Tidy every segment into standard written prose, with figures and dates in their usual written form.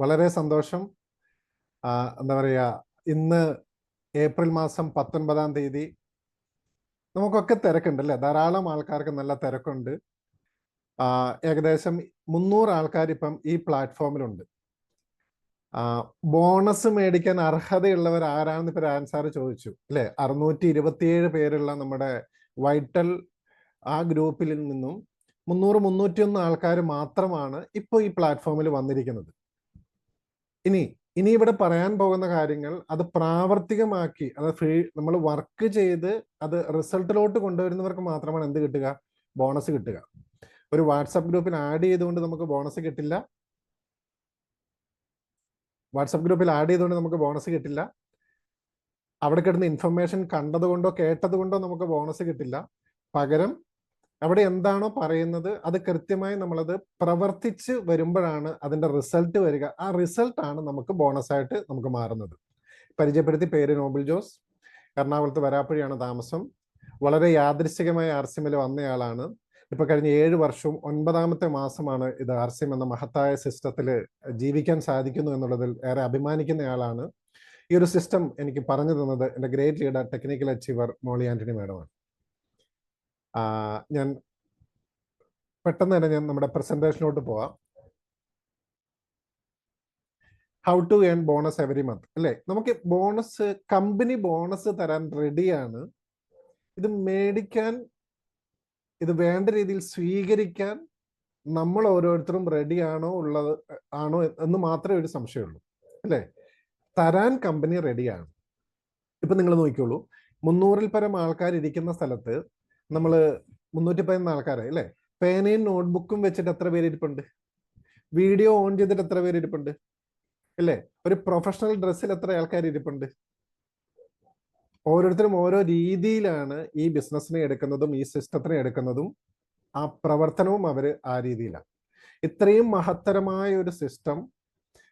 വളരെ സന്തോഷം. എന്താ പറയുക, ഇന്ന് ഏപ്രിൽ മാസം 19-ാം തീയതി. നമുക്കൊക്കെ തിരക്കുണ്ട് അല്ലേ? ധാരാളം ആൾക്കാർക്ക് നല്ല തിരക്കുണ്ട്. ഏകദേശം 300 ആൾക്കാർ ഇപ്പം ഈ പ്ലാറ്റ്ഫോമിലുണ്ട്. ബോണസ് മേടിക്കാൻ അർഹതയുള്ളവർ ആരാണെന്ന് ഇപ്പൊ ആൻസാർ ചോദിച്ചു അല്ലെ? 627 പേരുള്ള നമ്മുടെ വൈറ്റൽ ആ ഗ്രൂപ്പിൽ നിന്നും 301 ആൾക്കാർ മാത്രമാണ് ഇപ്പോൾ ഈ പ്ലാറ്റ്ഫോമിൽ വന്നിരിക്കുന്നത്. ഇനി ഇവിടെ പറയാൻ പോകുന്ന കാര്യങ്ങൾ അത് പ്രാവർത്തികമാക്കി, അത് നമ്മൾ വർക്ക് ചെയ്ത് അത് റിസൾട്ടിലോട്ട് കൊണ്ടുവരുന്നവർക്ക് മാത്രമാണ് എന്ത് കിട്ടുക? ബോണസ് കിട്ടുക. ഒരു വാട്സപ്പ് ഗ്രൂപ്പിൽ ആഡ് ചെയ്തുകൊണ്ട് നമുക്ക് ബോണസ് കിട്ടില്ല. വാട്സപ്പ് ഗ്രൂപ്പിൽ ആഡ് ചെയ്തുകൊണ്ട് നമുക്ക് ബോണസ് കിട്ടില്ല. അവിടെ കിട്ടുന്ന ഇൻഫർമേഷൻ കണ്ടതുകൊണ്ടോ കേട്ടതുകൊണ്ടോ നമുക്ക് ബോണസ് കിട്ടില്ല. പകരം അവിടെ എന്താണോ പറയുന്നത് അത് കൃത്യമായി നമ്മളത് പ്രവർത്തിച്ച് വരുമ്പോഴാണ് അതിന്റെ റിസൾട്ട് വരിക. ആ റിസൾട്ടാണ് നമുക്ക് ബോണസായിട്ട് നമുക്ക് മാറുന്നത്. പരിചയപ്പെടുത്തി, പേര് നോബിൾ ജോസ്, എറണാകുളത്ത് വരാപ്പുഴയാണ് താമസം. വളരെ യാദൃശ്ചികമായ ആർസിഎമ്മിൽ വന്നയാളാണ്. ഇപ്പൊ കഴിഞ്ഞ 7 വർഷവും 9-ാമത്തെ മാസമാണ് ഇത് ആർസിഎം എന്ന മഹത്തായ സിസ്റ്റത്തിൽ ജീവിക്കാൻ സാധിക്കുന്നു എന്നുള്ളതിൽ ഏറെ അഭിമാനിക്കുന്നയാളാണ്. ഈ ഒരു സിസ്റ്റം എനിക്ക് പറഞ്ഞു തന്നത് എൻ്റെ great leader, technical achiever Molly Antony മാഡമാണ്. ഞാൻ പെട്ടെന്ന് തന്നെ നമ്മുടെ പ്രസന്റേഷനിലോട്ട് പോവാം. How to earn bonus every month അല്ലേ? നമുക്ക് ബോണസ്, കമ്പനി ബോണസ് തരാൻ റെഡിയാണ്. ഇത് മേടിക്കാൻ, ഇത് വേണ്ട രീതിയിൽ സ്വീകരിക്കാൻ നമ്മൾ ഓരോരുത്തരും റെഡിയാണോ ആണോ എന്ന് മാത്രമേ ഒരു സംശയമുള്ളൂ അല്ലേ? തരാൻ കമ്പനി റെഡിയാണ്. ഇപ്പൊ നിങ്ങൾ നോക്കിക്കോളൂ, 300-ൽ പരം ആൾക്കാർ ഇരിക്കുന്ന സ്ഥലത്ത് നമ്മൾ 311 ആൾക്കാരായി അല്ലേ? പേനയും നോട്ട്ബുക്കും വെച്ചിട്ട് എത്ര പേര് ഇരിപ്പുണ്ട്? വീഡിയോ ഓൺ ചെയ്തിട്ട് എത്ര പേര് ഇരിപ്പുണ്ട് അല്ലേ? ഒരു പ്രൊഫഷണൽ ഡ്രസ്സിൽ എത്ര ആൾക്കാർ ഇരിപ്പുണ്ട്? ഓരോരുത്തരും ഓരോ രീതിയിലാണ് ഈ ബിസിനസ്സിനെ എടുക്കുന്നതും ഈ സിസ്റ്റത്തിനെ എടുക്കുന്നതും. ആ പ്രവർത്തനവും അവർ ആ രീതിയിലാണ്. ഇത്രയും മഹത്തരമായ ഒരു സിസ്റ്റം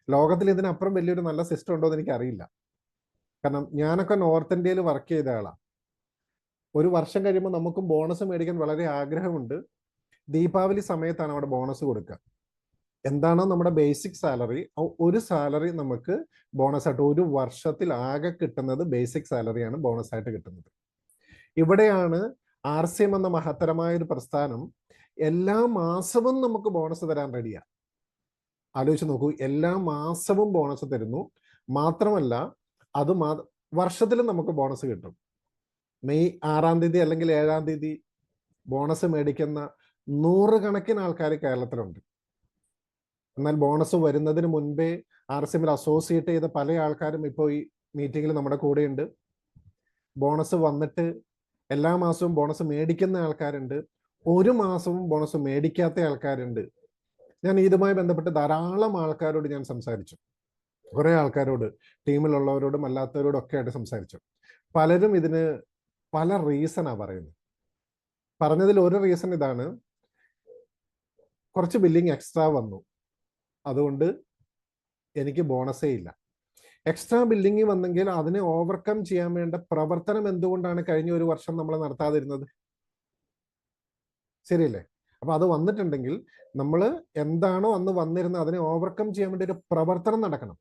ലോകത്തിൽ ഇതിനപ്പുറം വലിയൊരു നല്ല സിസ്റ്റം ഉണ്ടോ എന്ന് എനിക്ക് അറിയില്ല. കാരണം ഞാനൊക്കെ നോർത്ത് ഇന്ത്യയിൽ വർക്ക് ചെയ്ത ആളാണ്. ഒരു വർഷം കഴിയുമ്പോൾ നമുക്കും ബോണസ് മേടിക്കാൻ വളരെ ആഗ്രഹമുണ്ട്. ദീപാവലി സമയത്താണ് അവിടെ ബോണസ് കൊടുക്കുക. എന്താണോ നമ്മുടെ ബേസിക് സാലറി, ഒരു സാലറി നമുക്ക് ബോണസ് ആയിട്ട് ഒരു വർഷത്തിൽ ആകെ കിട്ടുന്നത് ബേസിക് സാലറിയാണ് ബോണസ് ആയിട്ട് കിട്ടുന്നത്. ഇവിടെയാണ് ആർസിഎം എന്ന മഹത്തരമായ ഒരു പ്രസ്ഥാനം എല്ലാ മാസവും നമുക്ക് ബോണസ് തരാൻ റെഡിയാണ്. ആലോചിച്ച് നോക്കൂ, എല്ലാ മാസവും ബോണസ് തരുന്നു. മാത്രമല്ല അത് വർഷത്തിലും നമുക്ക് ബോണസ് കിട്ടും. മെയ് 6-ാം തീയതി അല്ലെങ്കിൽ 7-ാം തീയതി ബോണസ് മേടിക്കുന്ന 100 കണക്കിന് ആൾക്കാർ കേരളത്തിലുണ്ട്. എന്നാൽ ബോണസ് വരുന്നതിന് മുൻപേ ആർസിഎമ്മിൽ അസോസിയേറ്റ് ചെയ്ത പല ആൾക്കാരും ഇപ്പോൾ ഈ മീറ്റിങ്ങിൽ നമ്മുടെ കൂടെയുണ്ട്. ബോണസ് വന്നിട്ട് എല്ലാ മാസവും ബോണസ് മേടിക്കുന്ന ആൾക്കാരുണ്ട്, ഒരു മാസവും ബോണസ് മേടിക്കാത്ത ആൾക്കാരുണ്ട്. ഞാൻ ഇതുമായി ബന്ധപ്പെട്ട് ധാരാളം ആൾക്കാരോട് ഞാൻ സംസാരിച്ചു. കുറെ ആൾക്കാരോട്, ടീമിലുള്ളവരോടും അല്ലാത്തവരോടും ഒക്കെ ആയിട്ട് സംസാരിച്ചു. പലരും ഇതിന് പല റീസണാണ് പറയുന്നത്. പറഞ്ഞതിൽ ഒരു റീസൺ ഇതാണ്: കുറച്ച് ബില്ലിങ് എക്സ്ട്രാ വന്നു, അതുകൊണ്ട് എനിക്ക് ബോണസേ ഇല്ല. എക്സ്ട്രാ ബില്ലിങ് വന്നെങ്കിൽ അതിനെ ഓവർകം ചെയ്യാൻ വേണ്ട പ്രവർത്തനം എന്തുകൊണ്ടാണ് കഴിഞ്ഞ ഒരു വർഷം നമ്മൾ നടത്താതിരുന്നത്? ശരിയല്ലേ? അപ്പൊ അത് വന്നിട്ടുണ്ടെങ്കിൽ നമ്മൾ എന്താണോ അന്ന് വന്നിരുന്നത് അതിനെ ഓവർകം ചെയ്യാൻ വേണ്ടി ഒരു പ്രവർത്തനം നടക്കണം.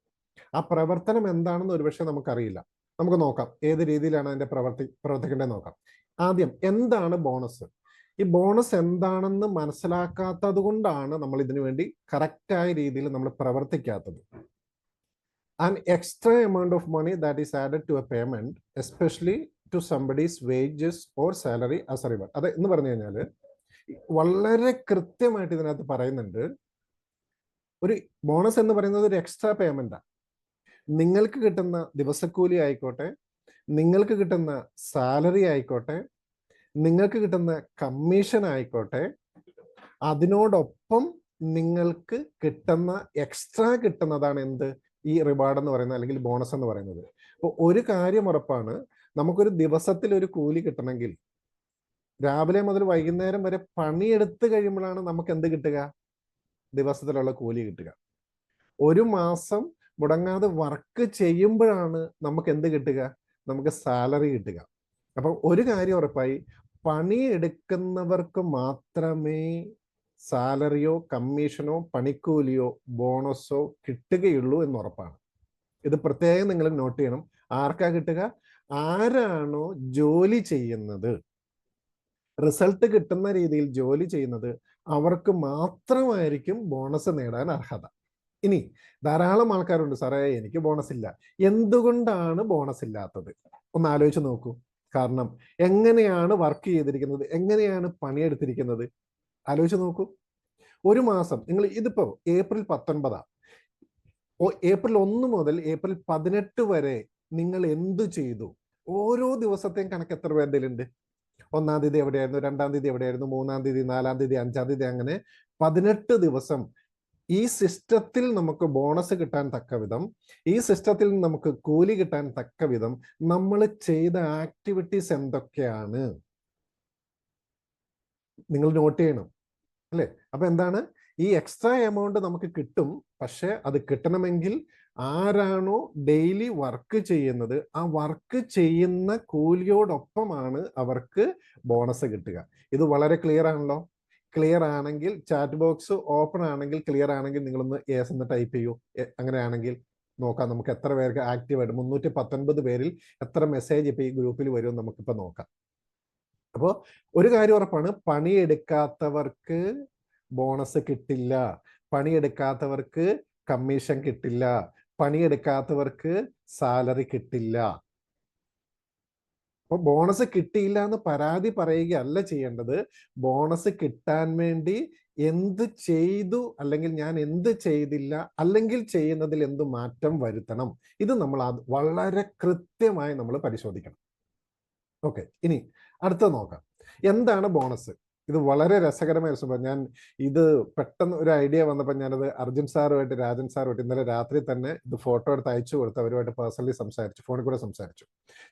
ആ പ്രവർത്തനം എന്താണെന്ന് ഒരുപക്ഷെ നമുക്കറിയില്ല. നമുക്ക് നോക്കാം ഏത് രീതിയിലാണ് അതിന്റെ പ്രവർത്തിക്കേണ്ടത് നോക്കാം. ആദ്യം എന്താണ് ബോണസ്? ഈ ബോണസ് എന്താണെന്ന് മനസ്സിലാക്കാത്തത് കൊണ്ടാണ് നമ്മൾ ഇതിനു വേണ്ടി കറക്റ്റായ രീതിയിൽ നമ്മൾ പ്രവർത്തിക്കാത്തത്. An extra amount of money that is added to a payment, especially to somebody's wages or salary as a reward. അത് എന്ന് പറഞ്ഞു കഴിഞ്ഞാൽ വളരെ കൃത്യമായിട്ട് ഇതിനകത്ത് പറയുന്നുണ്ട്, ഒരു ബോണസ് എന്ന് പറയുന്നത് ഒരു എക്സ്ട്രാ പേയ്മെന്റാണ്. നിങ്ങൾക്ക് കിട്ടുന്ന ദിവസക്കൂലി ആയിക്കോട്ടെ, നിങ്ങൾക്ക് കിട്ടുന്ന സാലറി ആയിക്കോട്ടെ, നിങ്ങൾക്ക് കിട്ടുന്ന കമ്മീഷൻ ആയിക്കോട്ടെ, അതിനോടൊപ്പം നിങ്ങൾക്ക് കിട്ടുന്ന എക്സ്ട്രാ കിട്ടുന്നതാണ് എന്ത്? ഈ റിവാർഡ് എന്ന് പറയുന്നത്, അല്ലെങ്കിൽ ബോണസ് എന്ന് പറയുന്നത്. അപ്പോൾ ഒരു കാര്യം ഉറപ്പാണ്, നമുക്കൊരു ദിവസത്തിൽ ഒരു കൂലി കിട്ടണമെങ്കിൽ രാവിലെ മുതൽ വൈകുന്നേരം വരെ പണിയെടുത്ത് കഴിയുമ്പോഴാണ് നമുക്ക് എന്ത് കിട്ടുക? ദിവസത്തിലുള്ള കൂലി കിട്ടുക. ഒരു മാസം മുടങ്ങാതെ വർക്ക് ചെയ്യുമ്പോഴാണ് നമുക്ക് എന്ത് കിട്ടുക? നമുക്ക് സാലറി കിട്ടുക. അപ്പം ഒരു കാര്യം ഉറപ്പായി, പണിയെടുക്കുന്നവർക്ക് മാത്രമേ സാലറിയോ കമ്മീഷനോ പണിക്കൂലിയോ ബോണസോ കിട്ടുകയുള്ളൂ എന്ന് ഉറപ്പാണ്. ഇത് പ്രത്യേകം നിങ്ങൾ നോട്ട് ചെയ്യണം. ആർക്കാ കിട്ടുക? ആരാണോ ജോലി ചെയ്യുന്നത്, റിസൾട്ട് കിട്ടുന്ന രീതിയിൽ ജോലി ചെയ്യുന്നത്, അവർക്ക് മാത്രമായിരിക്കും ബോണസ് നേടാൻ അർഹത. ഇനി ധാരാളം ആൾക്കാരുണ്ട്, സാറേ എനിക്ക് ബോണസ് ഇല്ല. എന്തുകൊണ്ടാണ് ബോണസ് ഇല്ലാത്തത്? ഒന്ന് ആലോചിച്ച് നോക്കൂ. കാരണം എങ്ങനെയാണ് വർക്ക് ചെയ്തിരിക്കുന്നത്, എങ്ങനെയാണ് പണിയെടുത്തിരിക്കുന്നത്, ആലോചിച്ച് നോക്കൂ. ഒരു മാസം നിങ്ങൾ ഇതിപ്പോ ഏപ്രിൽ 19 ഏപ്രിൽ 1 മുതൽ ഏപ്രിൽ 18 വരെ നിങ്ങൾ എന്തു ചെയ്തു? ഓരോ ദിവസത്തെയും കണക്ക് എത്ര പേരുടെ ഉണ്ട്? 1-ാം തീയതി എവിടെയായിരുന്നു, 2-ാം തീയതി എവിടെയായിരുന്നു, 3-ാം തീയതി, 4-ാം തീയതി, 5-ാം തീയതി, അങ്ങനെ 18 ദിവസം ഈ സിസ്റ്റത്തിൽ നമുക്ക് ബോണസ് കിട്ടാൻ തക്ക വിധം, ഈ സിസ്റ്റത്തിൽ നമുക്ക് കൂലി കിട്ടാൻ തക്ക വിധം നമ്മൾ ചെയ്ത ആക്ടിവിറ്റീസ് എന്തൊക്കെയാണ് നിങ്ങൾ നോട്ട് ചെയ്യണം, അല്ലേ? അപ്പൊ എന്താണ്, ഈ എക്സ്ട്രാ എമൗണ്ട് നമുക്ക് കിട്ടും. പക്ഷെ അത് കിട്ടണമെങ്കിൽ ആരാണോ ഡെയിലി വർക്ക് ചെയ്യുന്നത്, ആ വർക്ക് ചെയ്യുന്ന കൂലിയോടൊപ്പമാണ് അവർക്ക് ബോണസ് കിട്ടുക. ഇത് വളരെ ക്ലിയർ ആണല്ലോ? ക്ലിയർ ആണെങ്കിൽ ചാറ്റ് ബോക്സ് ഓപ്പൺ ആണെങ്കിൽ, ക്ലിയർ ആണെങ്കിൽ നിങ്ങളൊന്ന് യെസ് എന്ന് ടൈപ്പ് ചെയ്യൂ. അങ്ങനെയാണെങ്കിൽ നോക്കാം നമുക്ക് എത്ര പേർക്ക് ആക്റ്റീവായിട്ട്, 319 പേരിൽ എത്ര മെസ്സേജ് ഇപ്പൊ ഈ ഗ്രൂപ്പിൽ വരും നമുക്കിപ്പോ നോക്കാം. അപ്പോൾ ഒരു കാര്യം ഉറപ്പാണ്, പണിയെടുക്കാത്തവർക്ക് ബോണസ് കിട്ടില്ല, പണിയെടുക്കാത്തവർക്ക് കമ്മീഷൻ കിട്ടില്ല, പണിയെടുക്കാത്തവർക്ക് സാലറി കിട്ടില്ല. അപ്പൊ ബോണസ് കിട്ടിയില്ല എന്ന് പരാതി പറയുകയല്ല ചെയ്യേണ്ടത്. ബോണസ് കിട്ടാൻ വേണ്ടി എന്ത് ചെയ്തു, അല്ലെങ്കിൽ ഞാൻ എന്ത് ചെയ്തില്ല, അല്ലെങ്കിൽ ചെയ്യുന്നതിൽ എന്ത് മാറ്റം വരുത്തണം, ഇത് നമ്മൾ വളരെ കൃത്യമായി നമ്മൾ പരിശോധിക്കണം. ഓക്കെ, ഇനി അടുത്തത് നോക്കാം. എന്താണ് ബോണസ്? ഇത് വളരെ രസകരമായ സംഭവം. ഞാൻ ഇത് പെട്ടെന്ന് ഒരു ഐഡിയ വന്നപ്പോൾ ഞാനത് അർജുൻ സാറുമായിട്ട് രാജൻ സാറുമായിട്ട് ഇന്നലെ രാത്രി തന്നെ ഇത് ഫോട്ടോ എടുത്ത് അയച്ചു കൊടുത്ത് അവരുമായിട്ട് പേഴ്സണലി സംസാരിച്ചു, ഫോണിൽ കൂടെ സംസാരിച്ചു.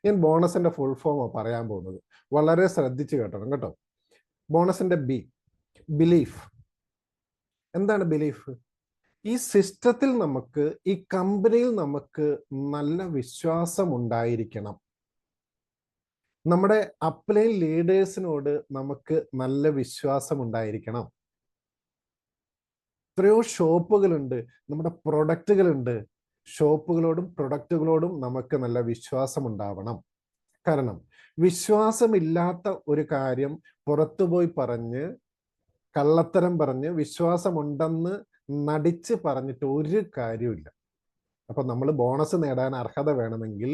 ഞാൻ ബോണസിന്റെ ഫുൾ ഫോം പറയാൻ പോകുന്നത്, വളരെ ശ്രദ്ധിച്ചു കേട്ടോ കേട്ടോ. ബോണസിന്റെ ബിലീഫ്. എന്താണ് ബിലീഫ്? ഈ സിസ്റ്റത്തിൽ നമുക്ക്, ഈ കമ്പനിയിൽ നമുക്ക് നല്ല വിശ്വാസം ഉണ്ടായിരിക്കണം. നമ്മുടെ അപ്ലൈൻ ലീഡേഴ്സിനോട് നമുക്ക് നല്ല വിശ്വാസം ഉണ്ടായിരിക്കണം. എത്രയോ ഷോപ്പുകളുണ്ട്, നമ്മുടെ പ്രൊഡക്റ്റുകളുണ്ട്. ഷോപ്പുകളോടും പ്രൊഡക്റ്റുകളോടും നമുക്ക് നല്ല വിശ്വാസം ഉണ്ടാവണം. കാരണം വിശ്വാസമില്ലാത്ത ഒരു കാര്യം പുറത്തുപോയി പറഞ്ഞ്, കള്ളത്തരം പറഞ്ഞ്, വിശ്വാസമുണ്ടെന്ന് നടിച്ച് പറഞ്ഞിട്ട് ഒരു കാര്യമില്ല. അപ്പൊ നമ്മൾ ബോണസ് നേടാൻ അർഹത വേണമെങ്കിൽ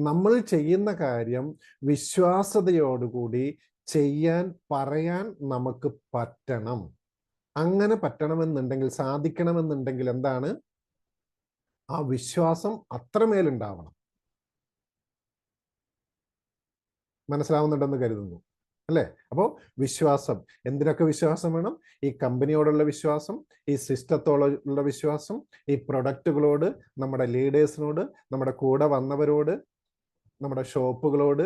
നമ്മൾ ചെയ്യുന്ന കാര്യം വിശ്വാസ്യതയോടുകൂടി ചെയ്യാൻ, പറയാൻ നമുക്ക് പറ്റണം. അങ്ങനെ പറ്റണമെന്നുണ്ടെങ്കിൽ, സാധിക്കണമെന്നുണ്ടെങ്കിൽ എന്താണ്, ആ വിശ്വാസം അത്രമേലുണ്ടാവണം. മനസ്സിലാവുന്നുണ്ടെന്ന് കരുതുന്നു, അല്ലേ? അപ്പോൾ വിശ്വാസം, എന്തിനൊക്കെ വിശ്വാസം വേണം? ഈ കമ്പനിയോടുള്ള വിശ്വാസം, ഈ സിസ്റ്റത്തോടുള്ള വിശ്വാസം, ഈ പ്രൊഡക്റ്റുകളോട്, നമ്മുടെ ലീഡേഴ്സിനോട്, നമ്മുടെ കൂടെ വന്നവരോട്, നമ്മുടെ ഷോപ്പുകളോട്,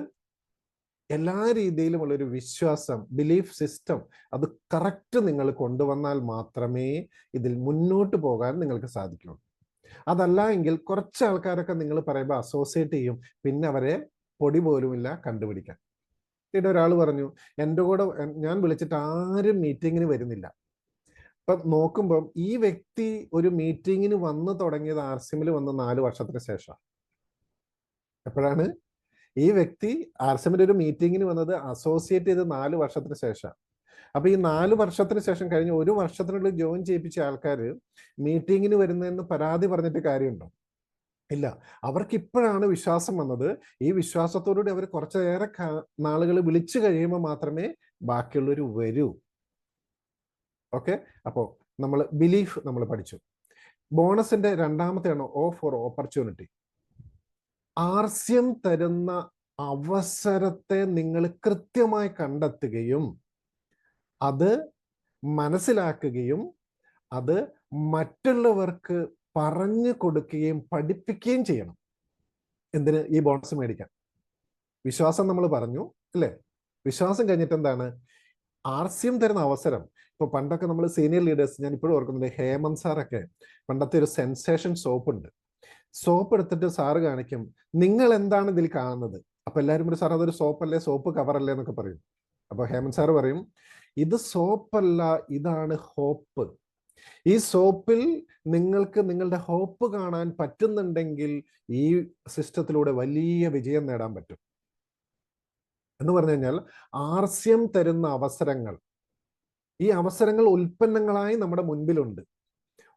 എല്ലാ രീതിയിലുമുള്ളൊരു വിശ്വാസം, ബിലീഫ് സിസ്റ്റം, അത് കറക്റ്റ് നിങ്ങൾ കൊണ്ടുവന്നാൽ മാത്രമേ ഇതിൽ മുന്നോട്ട് പോകാൻ നിങ്ങൾക്ക് സാധിക്കുള്ളൂ. അതല്ല എങ്കിൽ കുറച്ച് ആൾക്കാരൊക്കെ നിങ്ങൾ പറയുമ്പോൾ അസോസിയേറ്റ് ചെയ്യും, പിന്നെ അവരെ പൊടി പോലുമില്ല കണ്ടുപിടിക്കാൻ. ഇവിടെ ഒരാൾ പറഞ്ഞു, എൻ്റെ കൂടെ ഞാൻ വിളിച്ചിട്ട് ആരും മീറ്റിങ്ങിന് വരുന്നില്ല. അപ്പൊ നോക്കുമ്പം ഈ വ്യക്തി ഒരു മീറ്റിങ്ങിന് വന്നു തുടങ്ങിയത് ആർസിഎമ്മിൽ വന്ന് 4 വർഷത്തിന് ശേഷം. എപ്പോഴാണ് ഈ വ്യക്തി ആർസിഎമ്മിൽ ഒരു മീറ്റിങ്ങിന് വന്നത്? അസോസിയേറ്റ് ചെയ്ത് 4 വർഷത്തിന് ശേഷം. അപ്പൊ ഈ 4 വർഷത്തിന് ശേഷം കഴിഞ്ഞ് 1 വർഷത്തിനുള്ളിൽ ജോയിൻ ചെയ്യിപ്പിച്ച ആൾക്കാർ മീറ്റിങ്ങിന് വരുന്നതെന്ന് പരാതി പറഞ്ഞിട്ട് കാര്യമുണ്ടോ? ഇല്ല. അവർക്ക് ഇപ്പോഴാണ് വിശ്വാസം വന്നത്. ഈ വിശ്വാസത്തോടുകൂടി അവർ കുറച്ചേറെ നാളുകൾ വിളിച്ചു കഴിയുമ്പോൾ മാത്രമേ ബാക്കിയുള്ളവർ വരൂ. ഓക്കെ, അപ്പോൾ നമ്മൾ ബിലീഫ് നമ്മൾ പഠിച്ചു. ബോണസിന്റെ രണ്ടാമത്തെയാണ് ഓ ഫോർ ഓപ്പർച്യൂണിറ്റി. ആർസിഎം തരുന്ന അവസരത്തെ നിങ്ങൾ കൃത്യമായി കണ്ടെത്തുകയും അത് മനസ്സിലാക്കുകയും അത് മറ്റുള്ളവർക്ക് പറഞ്ഞു കൊടുക്കുകയും പഠിപ്പിക്കുകയും ചെയ്യണം. എന്തിന്? ഈ ബോണസ് മേടിക്കാൻ. വിശ്വാസം നമ്മൾ പറഞ്ഞു, അല്ലേ? വിശ്വാസം കഴിഞ്ഞിട്ട് എന്താണ്? ആർസിഎം തരുന്ന അവസരം. ഇപ്പൊ പണ്ടൊക്കെ നമ്മൾ സീനിയർ ലീഡേഴ്സ്, ഞാൻ ഇപ്പോഴും ഓർക്കുന്നുണ്ട്, ഹേമന്ത് സാറൊക്കെ പണ്ടത്തെ ഒരു സെൻസേഷൻ സോപ്പ് ഉണ്ട്. സോപ്പ് എടുത്തിട്ട് സാറ് കാണിക്കും, നിങ്ങൾ എന്താണ് ഇതിൽ കാണുന്നത്? അപ്പൊ എല്ലാവരും കൂടി, സാർ അതൊരു സോപ്പല്ലേ, സോപ്പ് കവറല്ലേ എന്നൊക്കെ പറയും. അപ്പൊ ഹേമന്ത് സാറ് പറയും, ഇത് സോപ്പല്ല, ഇതാണ് ഹോപ്പ്. ഈ സോപ്പിൽ നിങ്ങൾക്ക് നിങ്ങളുടെ ഹോപ്പ് കാണാൻ പറ്റുന്നുണ്ടെങ്കിൽ ഈ സിസ്റ്റത്തിലൂടെ വലിയ വിജയം നേടാൻ പറ്റും. എന്ന് പറഞ്ഞു കഴിഞ്ഞാൽ ആർസ്യം തരുന്ന അവസരങ്ങൾ, ഈ അവസരങ്ങൾ ഉൽപ്പന്നങ്ങളായി നമ്മുടെ മുൻപിലുണ്ട്.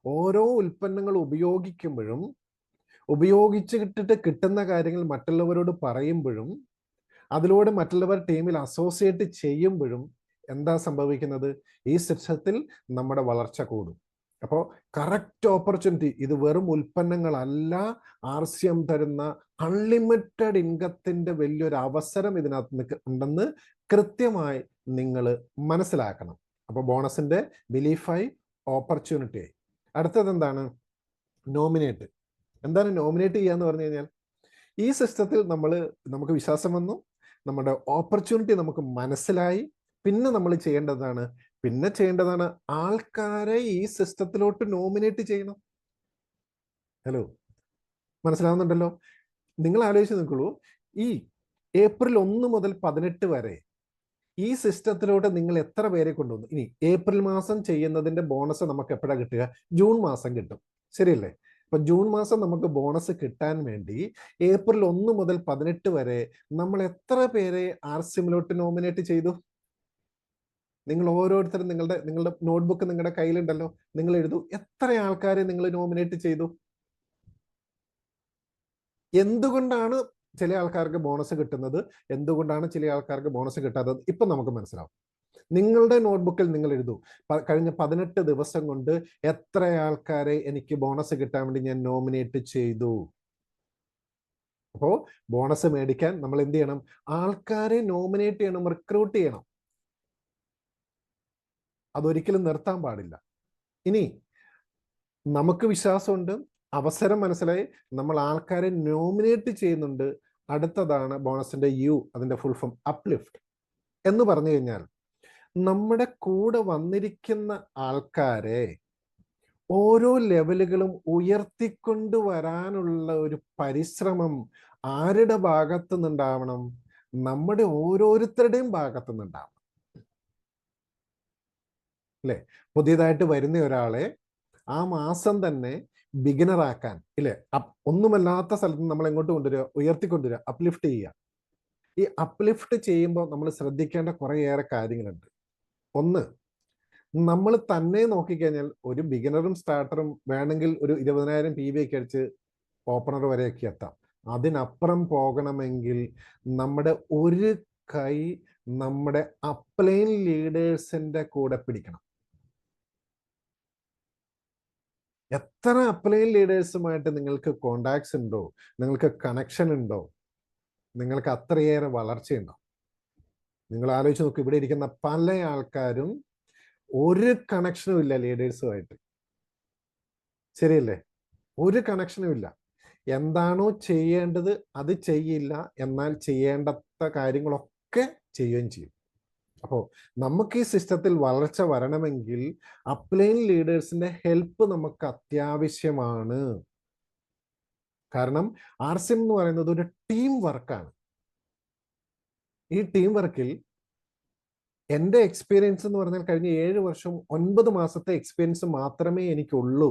ഓരോ ഉൽപ്പന്നങ്ങൾ ഉപയോഗിക്കുമ്പോഴും, ഉപയോഗിച്ചിട്ട് കിട്ടുന്ന കാര്യങ്ങൾ മറ്റുള്ളവരോട് പറയുമ്പോഴും, അതിലൂടെ മറ്റുള്ളവർ ടീമിൽ അസോസിയേറ്റ് ചെയ്യുമ്പോഴും എന്താ സംഭവിക്കുന്നത്? ഈ സിസ്റ്റത്തിൽ നമ്മുടെ വളർച്ച കൂടും. അപ്പോൾ കറക്റ്റ് ഓപ്പർച്യൂണിറ്റി, ഇത് വെറും ഉൽപ്പന്നങ്ങളല്ല, ആർസ്യം തരുന്ന അൺലിമിറ്റഡ് ഇൻകത്തിന്റെ വലിയൊരു അവസരം ഇതിനകത്ത് ഉണ്ടെന്ന് കൃത്യമായി നിങ്ങൾ മനസ്സിലാക്കണം. അപ്പോൾ ബോണസിന്റെ ബിലീഫായി, ഓപ്പർച്യൂണിറ്റി ആയി. അടുത്തത് എന്താണ്? നോമിനേറ്റ്. എന്താണ് നോമിനേറ്റ് ചെയ്യാന്ന് പറഞ്ഞു കഴിഞ്ഞാൽ, ഈ സിസ്റ്റത്തിൽ നമുക്ക് വിശ്വാസം വന്നു, നമ്മുടെ ഓപ്പർച്യൂണിറ്റി നമുക്ക് മനസ്സിലായി. പിന്നെ നമ്മൾ ചെയ്യേണ്ടതാണ് ആൾക്കാരെ ഈ സിസ്റ്റത്തിലോട്ട് നോമിനേറ്റ് ചെയ്യണം. ഹലോ, മനസ്സിലാവുന്നുണ്ടല്ലോ? നിങ്ങൾ ആലോചിച്ച് നിൽക്കുള്ളൂ, ഈ ഏപ്രിൽ 1 മുതൽ 18 വരെ ഈ സിസ്റ്റത്തിലോട്ട് നിങ്ങൾ എത്ര പേരെ കൊണ്ടുവന്നു? ഇനി ഏപ്രിൽ മാസം ചെയ്യുന്നതിന്റെ ബോണസ് നമുക്ക് എപ്പോഴാണ് കിട്ടുക? ജൂൺ മാസം കിട്ടും, ശരിയല്ലേ? അപ്പൊ ജൂൺ മാസം നമുക്ക് ബോണസ് കിട്ടാൻ വേണ്ടി ഏപ്രിൽ 1 മുതൽ 18 വരെ നമ്മൾ എത്ര പേരെ ആർസിമിലോട്ട് നോമിനേറ്റ് ചെയ്തു? നിങ്ങൾ ഓരോരുത്തരും നിങ്ങളുടെ നോട്ട്ബുക്ക് നിങ്ങളുടെ കയ്യിലുണ്ടല്ലോ, നിങ്ങൾ എഴുതൂ, എത്ര ആൾക്കാരെ നിങ്ങൾ നോമിനേറ്റ് ചെയ്തു? എന്തുകൊണ്ടാണ് ചില ആൾക്കാർക്ക് ബോണസ് കിട്ടുന്നത്, എന്തുകൊണ്ടാണ് ചില ആൾക്കാർക്ക് ബോണസ് കിട്ടാത്തത്? ഇപ്പൊ നമുക്ക് മനസ്സിലാവും. നിങ്ങളുടെ നോട്ട്ബുക്കിൽ നിങ്ങൾ എഴുതൂ, കഴിഞ്ഞ 18 ദിവസം കൊണ്ട് എത്ര ആൾക്കാരെ എനിക്ക് ബോണസ് കിട്ടാൻ വേണ്ടി ഞാൻ നോമിനേറ്റ് ചെയ്തു. അപ്പോ ബോണസ് മേടിക്കാൻ നമ്മൾ എന്ത് ചെയ്യണം? ആൾക്കാരെ നോമിനേറ്റ് ചെയ്യണം, റിക്രൂട്ട് ചെയ്യണം. അതൊരിക്കലും നിർത്താൻ പാടില്ല. ഇനി നമുക്ക് വിശ്വാസമുണ്ട്, അവസരം മനസ്സിലായി, നമ്മൾ ആൾക്കാരെ നോമിനേറ്റ് ചെയ്യുന്നുണ്ട്. അടുത്തതാണ് ബോണസിന്റെ യു, അതിന്റെ ഫുൾ ഫോം അപ്ലിഫ്റ്റ് എന്ന് പറഞ്ഞു കഴിഞ്ഞാൽ, നമ്മുടെ കൂടെ വന്നിരിക്കുന്ന ആൾക്കാരെ ഓരോ ലെവലുകളും ഉയർത്തിക്കൊണ്ടുവരാനുള്ള ഒരു പരിശ്രമം ആരുടെ ഭാഗത്തു നിന്നുണ്ടാവണം? നമ്മുടെ ഓരോരുത്തരുടെയും ഭാഗത്തു നിന്നുണ്ടാവണം, അല്ലെ? പുതിയതായിട്ട് വരുന്ന ഒരാളെ ആ മാസം തന്നെ ബിഗിനറാക്കാൻ, ഇല്ലേ? ഒന്നുമല്ലാത്ത സ്ഥലത്ത് നമ്മൾ എങ്ങോട്ട് കൊണ്ടുവരിക? ഉയർത്തിക്കൊണ്ടുവരിക, അപ്ലിഫ്റ്റ് ചെയ്യുക. ഈ അപ്ലിഫ്റ്റ് ചെയ്യുമ്പോൾ നമ്മൾ ശ്രദ്ധിക്കേണ്ട കുറേയേറെ കാര്യങ്ങളുണ്ട്. ഒന്ന്, നമ്മൾ തന്നെ നോക്കിക്കഴിഞ്ഞാൽ ഒരു ബിഗിനറും സ്റ്റാർട്ടറും വേണമെങ്കിൽ ഒരു 20,000 PV ഒക്കെ അടിച്ച് ഓപ്പണർ വരെയൊക്കെ എത്താം. അതിനപ്പുറം പോകണമെങ്കിൽ നമ്മുടെ ഒരു കൈ നമ്മുടെ അപ്ലൈൻ ലീഡേഴ്സിന്റെ കൂടെ പിടിക്കണം. എത്ര അപ്ലൈൻ ലീഡേഴ്സുമായിട്ട് നിങ്ങൾക്ക് കോണ്ടാക്ട്സ് ഉണ്ടോ, നിങ്ങൾക്ക് കണക്ഷൻ ഉണ്ടോ, നിങ്ങൾക്ക് അത്രയേറെ വളർച്ചയുണ്ടോ? നിങ്ങൾ ആലോചിച്ച് നോക്കൂ, ഇവിടെ ഇരിക്കുന്ന പല ആൾക്കാരും ഒരു കണക്ഷനും ഇല്ല ലീഡേഴ്സുമായിട്ട്, ശരിയല്ലേ? ഒരു കണക്ഷനും ഇല്ല. എന്താണോ ചെയ്യേണ്ടത് അത് ചെയ്യില്ല, എന്നാൽ ചെയ്യേണ്ടാത്ത കാര്യങ്ങളൊക്കെ ചെയ്യുകയും ചെയ്യും. അപ്പോൾ നമുക്ക് ഈ സിസ്റ്റത്തിൽ വളർച്ച വരണമെങ്കിൽ അപ്ലൈൻ ലീഡേഴ്സിന്റെ ഹെൽപ്പ് നമുക്ക് അത്യാവശ്യമാണ്. കാരണം ആർസിം എന്ന് പറയുന്നത് ഒരു ടീം വർക്കാണ്. ഈ ടീം വർക്കിൽ എൻ്റെ എക്സ്പീരിയൻസ് എന്ന് പറഞ്ഞാൽ കഴിഞ്ഞ 7 വർഷം 9 മാസത്തെ എക്സ്പീരിയൻസ് മാത്രമേ എനിക്കുള്ളൂ.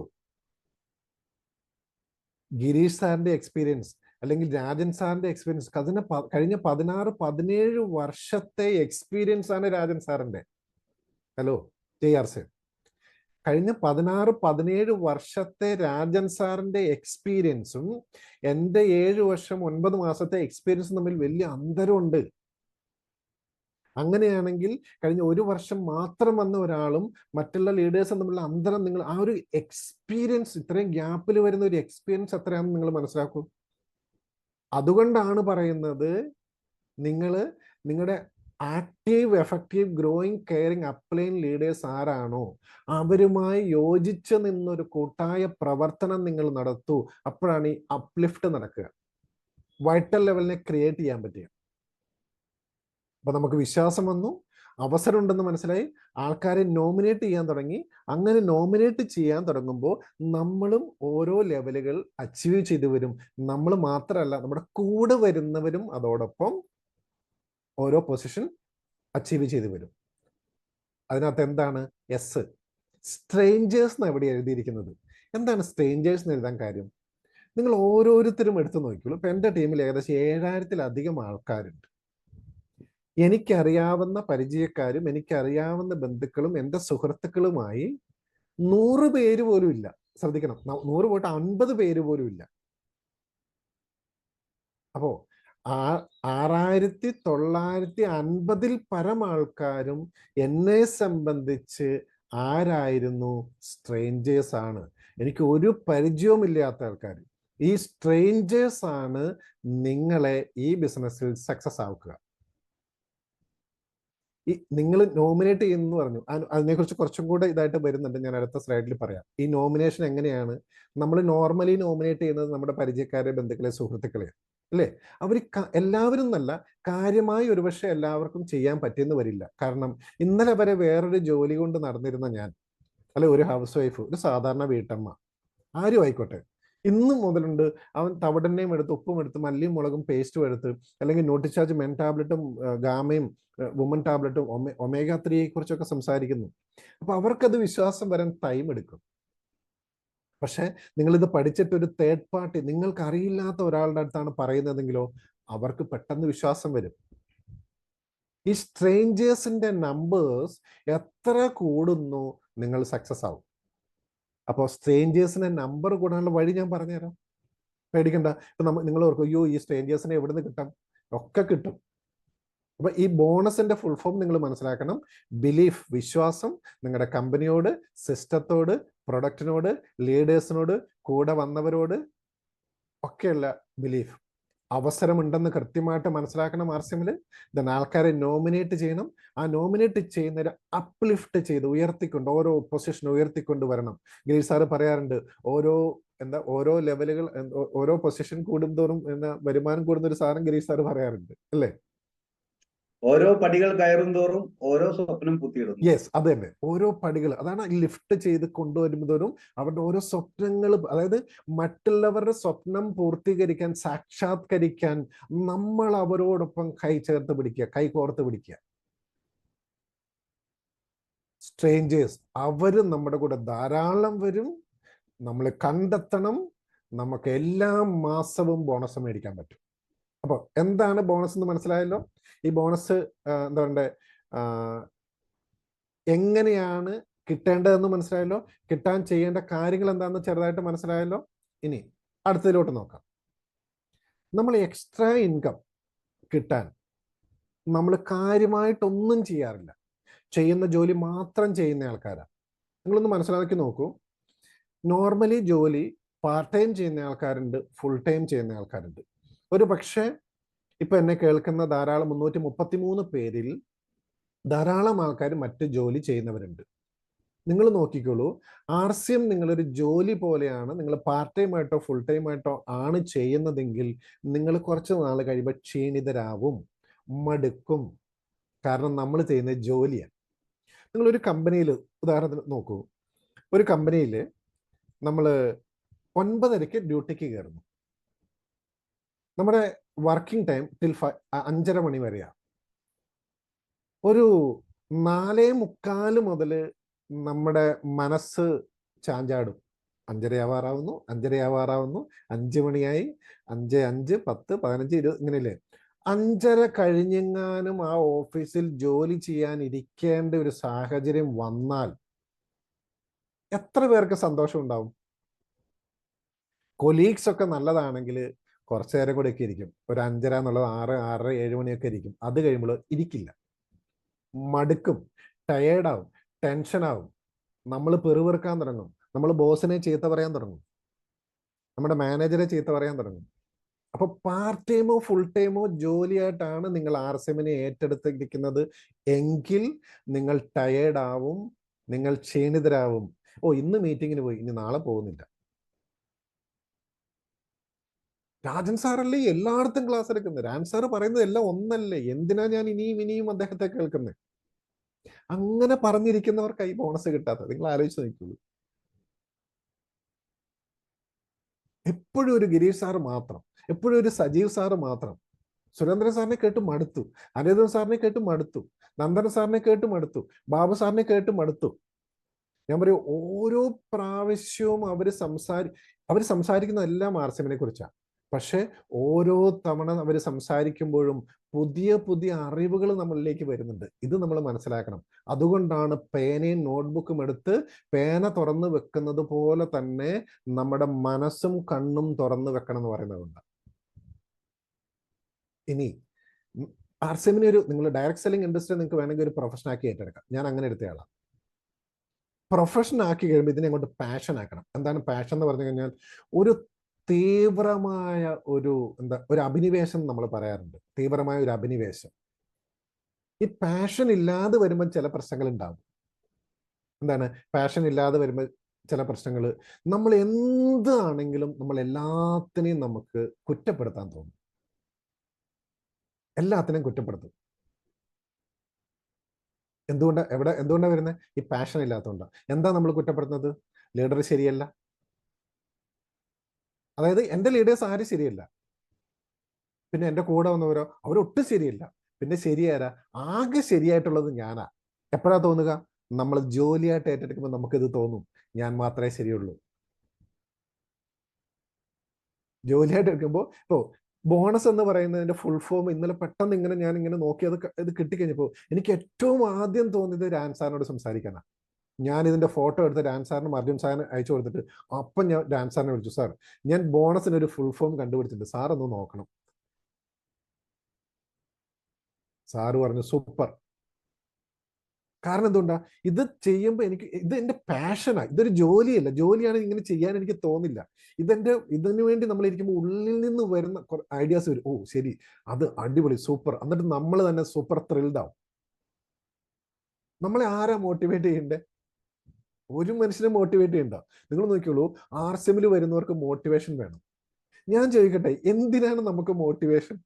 ഗിരീഷ് സാറിന്റെ എക്സ്പീരിയൻസ് അല്ലെങ്കിൽ രാജൻ സാറിന്റെ എക്സ്പീരിയൻസ്, കഴിഞ്ഞ 16-17 വർഷത്തെ എക്സ്പീരിയൻസ് ആണ് രാജൻ സാറിന്റെ. ഹലോ JR സർ, കഴിഞ്ഞ 16-17 വർഷത്തെ രാജൻ സാറിന്റെ എക്സ്പീരിയൻസും എൻ്റെ 7 വർഷം 9 മാസത്തെ എക്സ്പീരിയൻസും തമ്മിൽ വലിയ അന്തരമുണ്ട്. അങ്ങനെയാണെങ്കിൽ കഴിഞ്ഞ 1 വർഷം മാത്രം വന്ന ഒരാളും മറ്റുള്ള ലീഡേഴ്സും തമ്മിലുള്ള അന്തരം, നിങ്ങൾ ആ ഒരു എക്സ്പീരിയൻസ്, ഇത്രയും ഗ്യാപ്പിൽ വരുന്ന ഒരു എക്സ്പീരിയൻസ് എത്രയാണെന്ന് നിങ്ങൾ മനസ്സിലാക്കൂ. അതുകൊണ്ടാണ് പറയുന്നത്, നിങ്ങളുടെ active, effective, growing, caring upline leaders ആരാണോ അവരുമായി യോജിച്ച് നിന്നൊരു കൂട്ടായ പ്രവർത്തനം നിങ്ങൾ നടത്തൂ. അപ്പോഴാണ് ഈ അപ്ലിഫ്റ്റ് നടക്കുക, വൈറ്റൽ ലെവലിനെ ക്രിയേറ്റ് ചെയ്യാൻ പറ്റുക. അപ്പൊ നമുക്ക് വിശ്വാസം വന്നു, അവസരം ഉണ്ടെന്ന് മനസ്സിലായി, ആൾക്കാരെ നോമിനേറ്റ് ചെയ്യാൻ തുടങ്ങി. അങ്ങനെ നോമിനേറ്റ് ചെയ്യാൻ തുടങ്ങുമ്പോൾ നമ്മളും ഓരോ ലെവലുകൾ അച്ചീവ് ചെയ്തു വരും. നമ്മൾ മാത്രമല്ല, നമ്മുടെ കൂടെ വരുന്നവരും അതോടൊപ്പം ഓരോ പൊസിഷൻ അച്ചീവ് ചെയ്തു വരും. അതിനകത്ത് എന്താണ് എസ്? സ്ട്രേഞ്ചേഴ്സ് എന്ന് എവിടെ എഴുതിയിരിക്കുന്നത്? എന്താണ് സ്ട്രേഞ്ചേഴ്സ് എന്ന് എഴുതാൻ കാര്യം? നിങ്ങൾ ഓരോരുത്തരും എടുത്തു നോക്കിയുള്ളൂ. ഇപ്പൊ എൻ്റെ ടീമിൽ ഏകദേശം 7000-ലധികം ആൾക്കാരുണ്ട്. എനിക്കറിയാവുന്ന പരിചയക്കാരും എനിക്കറിയാവുന്ന ബന്ധുക്കളും എൻ്റെ സുഹൃത്തുക്കളുമായി 100 പേര് പോലും ഇല്ല. ശ്രദ്ധിക്കണം, 100 പോയിട്ട് 50 പേര് പോലും ഇല്ല. അപ്പോ 6950 പരം ആൾക്കാരും എന്നെ സംബന്ധിച്ച് ആരായിരുന്നു? സ്ട്രേഞ്ചേഴ്സ് ആണ്. എനിക്ക് ഒരു പരിചയവും ഇല്ലാത്ത ആൾക്കാർ. ഈ സ്ട്രേഞ്ചേഴ്സ് ആണ് നിങ്ങളെ ഈ ബിസിനസ്സിൽ സക്സസ് ആക്കുക. ഈ നിങ്ങൾ നോമിനേറ്റ് ചെയ്യുന്നു പറഞ്ഞു, അതിനെക്കുറിച്ച് കുറച്ചും കൂടെ ഇതായിട്ട് വരുന്നുണ്ട്, ഞാൻ അടുത്ത സ്ലൈഡിൽ പറയാം. ഈ നോമിനേഷൻ എങ്ങനെയാണ്? നമ്മൾ നോർമലി നോമിനേറ്റ് ചെയ്യുന്നത് നമ്മുടെ പരിചയക്കാരെ, ബന്ധുക്കളെ, സുഹൃത്തുക്കളെ അല്ലേ? അവർ എല്ലാവരും എന്നല്ല, കാര്യമായി ഒരുപക്ഷെ എല്ലാവർക്കും ചെയ്യാൻ പറ്റിയെന്ന് വരില്ല. കാരണം ഇന്നലെ വരെ വേറൊരു ജോലി കൊണ്ട് നടന്നിരുന്ന ഞാൻ, അല്ലെ ഒരു ഹൗസ് വൈഫ്, ഒരു സാധാരണ വീട്ടമ്മ, ആരും ആയിക്കോട്ടെ, ഇന്നും മുതലുണ്ട് അവൻ തവിടെണ്ണയും എടുത്ത്, ഉപ്പും എടുത്ത്, മല്ലിയും മുളകും പേസ്റ്റും എടുത്ത്, അല്ലെങ്കിൽ ന്യൂട്രിചാർജ് മെൻ ടാബ്ലറ്റും ഗാമയും വുമൻ ടാബ്ലറ്റും ഒമേഗ 3യെ കുറിച്ചൊക്കെ സംസാരിക്കുന്നു. അപ്പൊ അവർക്കത് വിശ്വാസം വരാൻ ടൈം എടുക്കും. പക്ഷെ നിങ്ങളിത് പഠിച്ചിട്ട് ഒരു തേർഡ് പാർട്ടി, നിങ്ങൾക്ക് അറിയില്ലാത്ത ഒരാളുടെ അടുത്താണ് പറയുന്നതെങ്കിലോ അവർക്ക് പെട്ടെന്ന് വിശ്വാസം വരും. ഈ സ്ട്രേഞ്ചേഴ്സിന്റെ നമ്പേഴ്സ് എത്ര കൂടുന്നു നിങ്ങൾ സക്സസ് ആവും. അപ്പോൾ സ്ട്രേഞ്ചേഴ്സിന്റെ നമ്പർ കൂടാനുള്ള വഴി ഞാൻ പറഞ്ഞുതരാം, പേടിക്കണ്ട. ഇപ്പൊ നിങ്ങൾ ഓർക്കും, അയ്യോ ഈ സ്ട്രേഞ്ചേഴ്സിനെ എവിടെ നിന്ന് കിട്ടാം? ഒക്കെ കിട്ടും. അപ്പൊ ഈ ബോണസിന്റെ ഫുൾ ഫോം നിങ്ങൾ മനസ്സിലാക്കണം. ബിലീഫ്, വിശ്വാസം, നിങ്ങളുടെ കമ്പനിയോട്, സിസ്റ്റത്തോട്, പ്രൊഡക്റ്റിനോട്, ലീഡേഴ്സിനോട്, കൂടെ വന്നവരോട് ഒക്കെയുള്ള ബിലീഫ്. അവസരമുണ്ടെന്ന് കൃത്യമായിട്ട് മനസ്സിലാക്കണം ആർസിഎമ്മിൽ. ദെൻ ആൾക്കാരെ നോമിനേറ്റ് ചെയ്യണം. ആ നോമിനേറ്റ് ചെയ്യുന്നവരെ അപ്ലിഫ്റ്റ് ചെയ്ത് ഉയർത്തിക്കൊണ്ട്, ഓരോ പൊസിഷൻ ഉയർത്തിക്കൊണ്ട് വരണം. ഗിരീഷ് സാറ് പറയാറുണ്ട്, ഓരോ ലെവലുകൾ, ഓരോ പൊസിഷൻ കൂടുന്തോറും വരുമാനം കൂടുന്ന ഒരു സാധനം ഗിരീഷ് സാറ് പറയാറുണ്ട് അല്ലേ? ഓരോ പടികൾ കയറും തോറും ഓരോ സ്വപ്നം പൂത്തിയിടുന്നു. യെസ്, അത് തന്നെ, ഓരോ പടികൾ. അതാണ് ലിഫ്റ്റ് ചെയ്ത് കൊണ്ടുവരുമ്പോഴും അവരുടെ ഓരോ സ്വപ്നങ്ങൾ, അതായത് മറ്റുള്ളവരുടെ സ്വപ്നം പൂർത്തീകരിക്കാൻ, സാക്ഷാത്കരിക്കാൻ നമ്മൾ അവരോടൊപ്പം കൈ ചേർത്ത് പിടിക്കുക, കൈ കോർത്ത് പിടിക്കുക. സ്ട്രേഞ്ചേഴ്സ് അവര് നമ്മുടെ കൂടെ ധാരാളം വരും. നമ്മൾ കണ്ടെത്തണം. നമുക്ക് എല്ലാ മാസവും ബോണസ് മേടിക്കാൻ പറ്റും. അപ്പൊ എന്താണ് ബോണസ് എന്ന് മനസ്സിലായല്ലോ? ഈ ബോണസ് എന്താ പറയണ്ടേ, എങ്ങനെയാണ് കിട്ടേണ്ടതെന്ന് മനസ്സിലായല്ലോ? കിട്ടാൻ ചെയ്യേണ്ട കാര്യങ്ങൾ എന്താണെന്ന് ചെറുതായിട്ട് മനസ്സിലായല്ലോ? ഇനി അടുത്തതിലോട്ട് നോക്കാം. നമ്മൾ എക്സ്ട്രാ ഇൻകം കിട്ടാൻ നമ്മൾ കാര്യമായിട്ടൊന്നും ചെയ്യാറില്ല. ചെയ്യുന്ന ജോലി മാത്രം ചെയ്യുന്ന ആൾക്കാരാണ്. നിങ്ങളൊന്ന് മനസ്സിലാക്കി നോക്കൂ. നോർമലി ജോലി പാർട്ട് ടൈം ചെയ്യുന്ന ആൾക്കാരുണ്ട്, ഫുൾ ടൈം ചെയ്യുന്ന ആൾക്കാരുണ്ട്. ഒരു പക്ഷേ ഇപ്പൊ എന്നെ കേൾക്കുന്ന ധാരാളം 333 പേരിൽ ധാരാളം ആൾക്കാർ മറ്റ് ജോലി ചെയ്യുന്നവരുണ്ട്. നിങ്ങൾ നോക്കിക്കോളൂ, ആർസിഎം നിങ്ങളൊരു ജോലി പോലെയാണ്. നിങ്ങൾ പാർട്ട് ടൈം ആയിട്ടോ ഫുൾ ടൈം ആയിട്ടോ ആണ് ചെയ്യുന്നതെങ്കിൽ നിങ്ങൾ കുറച്ച് നാൾ കഴിയുമ്പോൾ ക്ഷീണിതരാവും, മടുക്കും. കാരണം നമ്മൾ ചെയ്യുന്ന ജോലിയാണ്. നിങ്ങളൊരു കമ്പനിയിൽ ഉദാഹരണത്തിന് നോക്കൂ, ഒരു കമ്പനിയിൽ നമ്മൾ 9:30 ഡ്യൂട്ടിക്ക് കയറുന്നു. നമ്മുടെ വർക്കിംഗ് ടൈം 5:30 മണി വരെയാണ്. ഒരു 4:45 മുതൽ നമ്മുടെ മനസ്സ് ചാഞ്ചാടും. 5:30 ആവാറാവുന്നു, 5:30 ആവാറാവുന്നു, 5 മണിയായി, 5, 5, 10, 15, 20 ഇങ്ങനെയല്ലേ. 5:30 കഴിഞ്ഞെങ്ങാനും ആ ഓഫീസിൽ ജോലി ചെയ്യാൻ ഇരിക്കേണ്ട ഒരു സാഹചര്യം വന്നാൽ എത്ര പേർക്ക് സന്തോഷം ഉണ്ടാവും? കൊലീഗ്സ് ഒക്കെ നല്ലതാണെങ്കിൽ കുറച്ചു നേരം കൂടെ ഒക്കെ ഇരിക്കും. ഒരു 5:30 എന്നുള്ളത് 6, 6:30, 7 മണിയൊക്കെ ഇരിക്കും. അത് കഴിയുമ്പോൾ ഇരിക്കില്ല, മടുക്കും, ടയേർഡാവും, ടെൻഷനാവും. നമ്മൾ പെറുപെറുക്കാൻ തുടങ്ങും. നമ്മൾ ബോസിനെ ചീത്ത പറയാൻ തുടങ്ങും, നമ്മുടെ മാനേജറെ ചീത്ത പറയാൻ തുടങ്ങും. അപ്പൊ പാർട്ട് ടൈമോ ഫുൾ ടൈമോ ജോലിയായിട്ടാണ് നിങ്ങൾ ആർസിഎമ്മിനെ ഏറ്റെടുത്തിരിക്കുന്നത് എങ്കിൽ നിങ്ങൾ ടയേർഡാവും, നിങ്ങൾ ക്ഷീണിതരാവും. ഇന്ന് മീറ്റിങ്ങിന് പോയി, ഇനി നാളെ പോകുന്നില്ല. രാജൻ സാറല്ലേ എല്ലായിടത്തും ക്ലാസ് എടുക്കുന്നത്? രാജൻ സാറ് പറയുന്നത് എല്ലാം ഒന്നല്ലേ? എന്തിനാ ഞാൻ ഇനിയും അദ്ദേഹത്തെ കേൾക്കുന്നത്? അങ്ങനെ പറഞ്ഞിരിക്കുന്നവർക്ക് ഈ ബോണസ് കിട്ടാത്തത് നിങ്ങൾ ആലോചിച്ച് നോക്കുള്ളൂ. എപ്പോഴും ഒരു ഗിരീഷ് സാറ് മാത്രം, എപ്പോഴും ഒരു സജീവ് സാറ് മാത്രം. സുരേന്ദ്രൻ സാറിനെ കേട്ട് മടുത്തു, അനിരുദ്ധൻ സാറിനെ കേട്ട് മടുത്തു, നന്ദൻ സാറിനെ കേട്ട് മടുത്തു, ബാബു സാറിനെ കേട്ട് മടുത്തു. ഞാൻ പറയും, ഓരോ പ്രാവശ്യവും അവർ സംസാരിക്കുന്നതെല്ലാം ആർസിഎമ്മിനെ കുറിച്ചാണ്. പക്ഷെ ഓരോ തവണ അവർ സംസാരിക്കുമ്പോഴും പുതിയ പുതിയ അറിവുകൾ നമ്മളിലേക്ക് വരുന്നുണ്ട്. ഇത് നമ്മൾ മനസ്സിലാക്കണം. അതുകൊണ്ടാണ് പേനയും നോട്ട്ബുക്കും എടുത്ത് പേന തുറന്നു വെക്കുന്നത് പോലെ തന്നെ നമ്മുടെ മനസ്സും കണ്ണും തുറന്നു വെക്കണം എന്ന് പറയുന്നത്. ഇനി ആർസിഎമ്മിനെ നിങ്ങൾ ഡയറക്ട് സെല്ലിംഗ് ഇൻഡസ്ട്രി നിങ്ങൾക്ക് വേണമെങ്കിൽ ഒരു പ്രൊഫഷൻ ആക്കി ഏറ്റെടുക്കാം. ഞാൻ അങ്ങനെ എടുത്തയാളാണ്. പ്രൊഫഷൻ ആക്കി കഴിയുമ്പോൾ ഇതിനെ കൊണ്ട് പാഷൻ ആക്കണം. എന്താണ് പാഷൻ എന്ന് പറഞ്ഞു കഴിഞ്ഞാൽ ഒരു തീവ്രമായ ഒരു ഒരു അഭിനിവേശം നമ്മൾ പറയാറുണ്ട്. തീവ്രമായ ഒരു അഭിനിവേശം. ഈ പാഷൻ ഇല്ലാതെ വരുമ്പോൾ ചില പ്രശ്നങ്ങൾ ഉണ്ടാകും. എന്താണ് പാഷൻ ഇല്ലാതെ വരുമ്പോൾ ചില പ്രശ്നങ്ങൾ? നമ്മൾ എന്താണെങ്കിലും നമ്മൾ എല്ലാത്തിനെയും നമുക്ക് കുറ്റപ്പെടുത്താൻ തോന്നും. എല്ലാത്തിനെയും കുറ്റപ്പെടുത്തും. എന്തുകൊണ്ടാണ് വരുന്നത്? ഈ പാഷൻ ഇല്ലാത്തതുകൊണ്ടാണ്. എന്താ നമ്മൾ കുറ്റപ്പെടുത്തുന്നത്? ലീഡർ ശരിയല്ല. അതായത് എൻ്റെ ലീഡേഴ്സ് ആരും ശരിയല്ല. പിന്നെ എൻ്റെ കൂടെ വന്നവരോ അവരൊട്ടും ശരിയല്ല. പിന്നെ ശരിയാരാ? ആകെ ശരിയായിട്ടുള്ളത് ഞാനാ. എപ്പോഴാ തോന്നുക? നമ്മൾ ജോലിയായിട്ട് ഏറ്റെടുക്കുമ്പോൾ നമുക്കിത് തോന്നും, ഞാൻ മാത്രമേ ശരിയുള്ളൂ. ജോലിയായിട്ട് എടുക്കുമ്പോൾ ഇപ്പോൾ ബോണസ് എന്ന് പറയുന്നതിന്റെ ഫുൾ ഫോം ഇന്നലെ പെട്ടെന്ന് ഞാൻ ഇങ്ങനെ നോക്കി ഇത് കിട്ടിക്കഴിഞ്ഞപ്പോൾ എനിക്ക് ഏറ്റവും ആദ്യം തോന്നിയത് രാൻ സാറിനോട് സംസാരിക്കാനാണ്. ഞാൻ ഇതിന്റെ ഫോട്ടോ എടുത്ത് രാൻ സാറിനും അർജുൻ സാറിന് അയച്ചു കൊടുത്തിട്ട് അപ്പം ഞാൻ രാൻ സാറിനെ വിളിച്ചു, സാർ ഞാൻ ബോണസിന് ഒരു ഫുൾ ഫോം കണ്ടുപിടിച്ചിട്ടുണ്ട്, സാർ ഒന്ന് നോക്കണം. സാറ് പറഞ്ഞു സൂപ്പർ. കാരണം എന്തുകൊണ്ടാ? ഇത് ചെയ്യുമ്പോൾ ഇത് എൻ്റെ പാഷനാണ്. ഇതൊരു ജോലിയല്ല. ജോലിയാണ് ഇങ്ങനെ ചെയ്യാൻ എനിക്ക് തോന്നില്ല. ഇതിനു വേണ്ടി നമ്മൾ ഇരിക്കുമ്പോൾ ഉള്ളിൽ നിന്ന് വരുന്ന ഐഡിയാസ് വരും. ഓ ശരി, അത് അടിപൊളി, സൂപ്പർ. എന്നിട്ട് നമ്മൾ തന്നെ സൂപ്പർ ത്രിൽഡ് ആവും. നമ്മളെ ആരാ മോട്ടിവേറ്റ് ചെയ്യണ്ടേ? ഒരു മനുഷ്യനെ മോട്ടിവേറ്റ് ചെയ്യണ്ട. നിങ്ങൾ നോക്കിയോളൂ, ആർസിഎമ്മിൽ വരുന്നവർക്ക് മോട്ടിവേഷൻ വേണം. ഞാൻ ചോദിക്കട്ടെ, എന്തിനാണ് നമുക്ക് മോട്ടിവേഷൻ?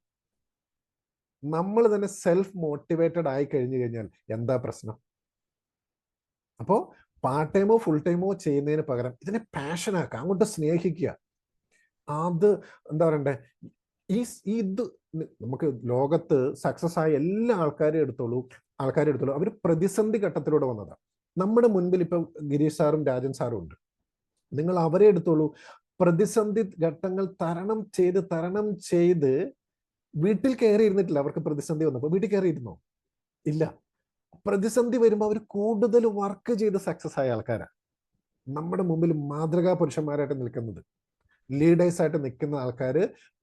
നമ്മൾ തന്നെ സെൽഫ് മോട്ടിവേറ്റഡ് ആയി കഴിഞ്ഞു കഴിഞ്ഞാൽ എന്താ പ്രശ്നം? അപ്പോൾ പാർട്ട് ടൈമോ ഫുൾ ടൈമോ ചെയ്യുന്നതിന് പകരം ഇതിനെ പാഷനാക്കുക, അങ്ങോട്ട് സ്നേഹിക്കുക. അത് എന്താ പറയണ്ടേ, ഇത് നമുക്ക് ലോകത്ത് സക്സസ് ആയ എല്ലാ ആൾക്കാരും എടുത്തോളൂ, അവർ പ്രതിസന്ധി ഘട്ടത്തിലൂടെ വന്നതാണ്. നമ്മുടെ മുൻപിൽ ഇപ്പം ഗിരീഷ് സാറും രാജൻ സാറും ഉണ്ട്. നിങ്ങൾ അവരെ എടുത്തോളൂ. പ്രതിസന്ധി ഘട്ടങ്ങൾ തരണം ചെയ്ത് വീട്ടിൽ കയറി ഇരുന്നിട്ടില്ല. അവർക്ക് പ്രതിസന്ധി വന്നപ്പോൾ വീട്ടിൽ കയറി ഇരുന്നോ? ഇല്ല. പ്രതിസന്ധി വരുമ്പോൾ അവർ കൂടുതൽ വർക്ക് ചെയ്ത് സക്സസ് ആയ ആൾക്കാരാണ് നമ്മുടെ മുമ്പിൽ മാതൃകാ പുരുഷന്മാരായിട്ട് നിൽക്കുന്നത്. ലീഡേഴ്സ് ആയിട്ട് നിൽക്കുന്ന ആൾക്കാർ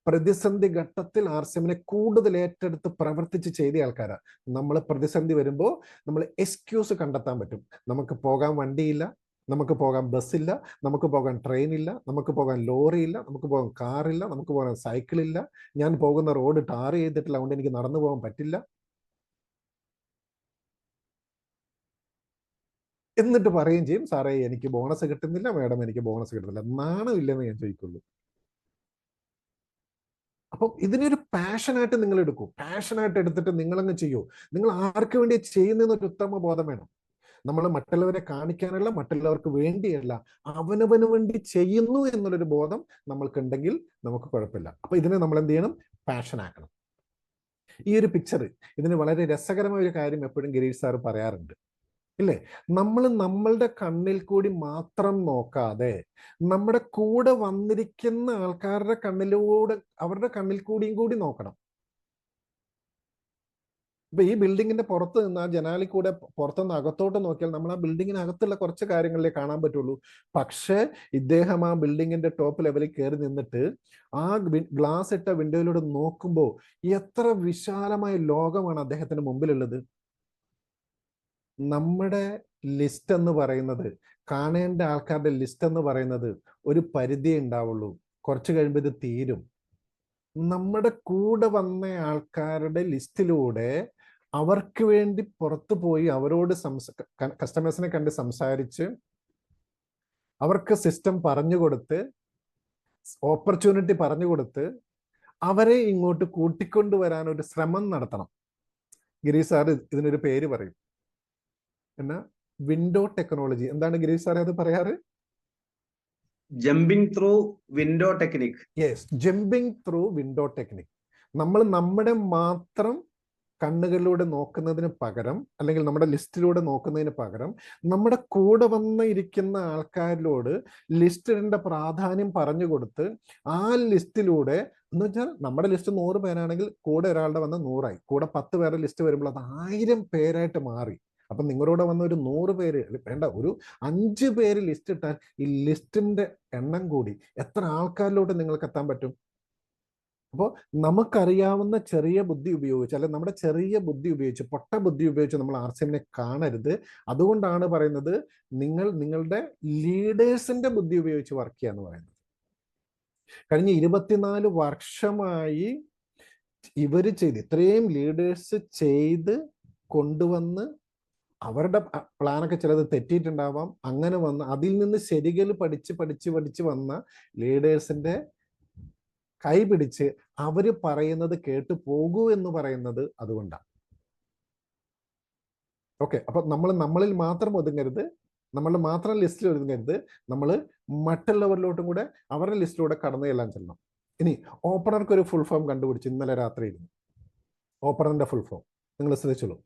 പ്രതിസന്ധി ഘട്ടത്തിൽ ആർസിഎമ്മിനെ കൂടുതൽ ഏറ്റെടുത്ത് പ്രവർത്തിച്ച് ചെയ്ത ആൾക്കാരാണ്. നമ്മൾ പ്രതിസന്ധി വരുമ്പോൾ നമ്മൾ എക്സ്ക്യൂസ് കണ്ടെത്താൻ പറ്റും. നമുക്ക് പോകാൻ വണ്ടിയില്ല, നമുക്ക് പോകാൻ ബസ്സില്ല, നമുക്ക് പോകാൻ ട്രെയിനില്ല, നമുക്ക് പോകാൻ ലോറിയില്ല, നമുക്ക് പോകാൻ കാറില്ല, നമുക്ക് പോകാൻ സൈക്കിളില്ല, ഞാൻ പോകുന്ന റോഡ് ടാർ ചെയ്തിട്ടില്ല, അതുകൊണ്ട് എനിക്ക് നടന്നു പോകാൻ പറ്റില്ല. എന്നിട്ട് പറയുകയും ചെയ്യും, സാറേ എനിക്ക് ബോണസ് കിട്ടുന്നില്ല, മാഡം എനിക്ക് ബോണസ് കിട്ടുന്നില്ല. നാണമില്ലെന്ന് ഞാൻ ചോദിക്കുള്ളൂ. അപ്പം ഇതിനൊരു പാഷനായിട്ട് നിങ്ങൾ എടുക്കൂ. പാഷനായിട്ട് എടുത്തിട്ട് നിങ്ങളങ്ങ് ചെയ്യൂ. നിങ്ങൾ ആർക്ക് വേണ്ടി ചെയ്യുന്നതെന്നൊരു ഉത്തമ ബോധം വേണം. നമ്മൾ മറ്റുള്ളവരെ കാണിക്കാനല്ല, മറ്റുള്ളവർക്ക് വേണ്ടിയല്ല, അവനവന് വേണ്ടി ചെയ്യുന്നു എന്നുള്ളൊരു ബോധം നമ്മൾക്കുണ്ടെങ്കിൽ നമുക്ക് കുഴപ്പമില്ല. അപ്പൊ ഇതിനെ നമ്മൾ എന്ത് ചെയ്യണം? പാഷനാക്കണം. ഈ ഒരു പിക്ചർ, ഇതിന് വളരെ രസകരമായ ഒരു കാര്യം എപ്പോഴും ഗിരീഷ് സാർ പറയാറുണ്ട്, ഇല്ലേ? നമ്മൾ നമ്മളുടെ കണ്ണിൽ കൂടി മാത്രം നോക്കാതെ നമ്മുടെ കൂടെ വന്നിരിക്കുന്ന ആൾക്കാരുടെ അവരുടെ കണ്ണിൽ കൂടിയും കൂടി നോക്കണം. ഇപ്പൊ ഈ ബിൽഡിങ്ങിന്റെ പുറത്ത് നിന്ന് ആ ജനാലിൽ കൂടെ പുറത്തുനിന്ന് അകത്തോട്ട് നോക്കിയാൽ നമ്മൾ ആ ബിൽഡിങ്ങിനകത്തുള്ള കുറച്ച് കാര്യങ്ങളിലേ കാണാൻ പറ്റുള്ളൂ. പക്ഷെ ഇദ്ദേഹം ആ ബിൽഡിങ്ങിന്റെ ടോപ്പ് ലെവലിൽ കയറി നിന്നിട്ട് ആ ഗ്ലാസ് ഇട്ട വിൻഡോയിലൂടെ നോക്കുമ്പോൾ എത്ര വിശാലമായ ലോകമാണ് അദ്ദേഹത്തിന് മുമ്പിലുള്ളത്. നമ്മുടെ ലിസ്റ്റ് എന്ന് പറയുന്നത്, കാണേണ്ട ആൾക്കാരുടെ ലിസ്റ്റ് എന്ന് പറയുന്നത് ഒരു പരിധിയേ ഉണ്ടാവുള്ളൂ. കുറച്ച് കഴിയുമ്പോൾ ഇത് തീരും. നമ്മുടെ കൂടെ വന്ന ആൾക്കാരുടെ ലിസ്റ്റിലൂടെ അവർക്ക് വേണ്ടി പുറത്തു പോയി അവരോട് കസ്റ്റമേഴ്സിനെ കണ്ട് സംസാരിച്ച് അവർക്ക് സിസ്റ്റം പറഞ്ഞു കൊടുത്ത്, ഓപ്പർച്യൂണിറ്റി പറഞ്ഞു കൊടുത്ത് അവരെ ഇങ്ങോട്ട് കൂട്ടിക്കൊണ്ടുവരാൻ ഒരു ശ്രമം നടത്തണം. ഗിരീഷ് സാർ ഇതിനൊരു പേര് പറയും, എന്നാ? Window technology. എന്താണ് ഗിരീഷ് സാർ അത് പറയാറ്? Jumping through window technique. Yes, jumping through window technique. നമ്മൾ നമ്മുടെ മാത്രം കണ്ണുകളിലൂടെ നോക്കുന്നതിന് പകരം, അല്ലെങ്കിൽ നമ്മുടെ ലിസ്റ്റിലൂടെ നോക്കുന്നതിന് പകരം, നമ്മുടെ കൂടെ വന്ന് ഇരിക്കുന്ന ആൾക്കാരിലോട് ലിസ്റ്റിന്റെ പ്രാധാന്യം പറഞ്ഞു കൊടുത്ത് ആ ലിസ്റ്റിലൂടെ, എന്ന് വെച്ചാൽ നമ്മുടെ ലിസ്റ്റ് 100 പേരാണെങ്കിൽ കൂടെ ഒരാളുടെ വന്ന 100 ആയി, കൂടെ 10 പേരുടെ ലിസ്റ്റ് വരുമ്പോൾ അത് 1000 പേരായിട്ട് മാറി. അപ്പൊ നിങ്ങളോട് വന്ന ഒരു 100 പേര് വേണ്ട, ഒരു 5 പേര് ലിസ്റ്റ് ഇട്ടാൽ ഈ ലിസ്റ്റിന്റെ എണ്ണം കൂടി എത്ര ആൾക്കാരിലോട്ട് നിങ്ങൾക്ക് എത്താൻ പറ്റും? അപ്പോൾ നമുക്കറിയാവുന്ന ചെറിയ ബുദ്ധി ഉപയോഗിച്ച്, അല്ലെങ്കിൽ നമ്മുടെ ചെറിയ ബുദ്ധി ഉപയോഗിച്ച്, പൊട്ട ബുദ്ധി ഉപയോഗിച്ച് നമ്മൾ RCMനെ കാണരുത്. അതുകൊണ്ടാണ് പറയുന്നത് നിങ്ങൾ നിങ്ങളുടെ ലീഡേഴ്സിന്റെ ബുദ്ധി ഉപയോഗിച്ച് വർക്ക് ചെയ്യുക എന്ന് പറയുന്നത്. കഴിഞ്ഞ 24 വർഷമായി ഇവർ ചെയ്ത്, ഇത്രയും ലീഡേഴ്സ് ചെയ്ത് കൊണ്ടുവന്ന്, അവരുടെ പ്ലാനൊക്കെ ചിലത് തെറ്റിയിട്ടുണ്ടാവാം, അങ്ങനെ വന്ന് അതിൽ നിന്ന് ശരികൾ പഠിച്ച് വന്ന ലീഡേഴ്സിന്റെ കൈ പിടിച്ച് അവര് പറയുന്നത് കേട്ടു പോകൂ എന്ന് പറയുന്നത് അതുകൊണ്ടാണ്. ഓക്കെ, അപ്പൊ നമ്മളിൽ മാത്രം ഒതുങ്ങരുത്, നമ്മളുടെ മാത്രം ലിസ്റ്റിൽ ഒതുങ്ങരുത്, നമ്മൾ മറ്റുള്ളവരിലോട്ടും കൂടെ അവരുടെ ലിസ്റ്റിലൂടെ കടന്നു ചെല്ലാൻ ചെല്ലണം. ഇനി ഓപ്പണർക്ക് ഒരു ഫുൾ ഫോം കണ്ടുപിടിച്ചു ഇന്നലെ രാത്രി ഇരുന്നു. ഓപ്പണറിന്റെ ഫുൾ ഫോം നിങ്ങൾ ശ്രദ്ധിച്ചോളൂ.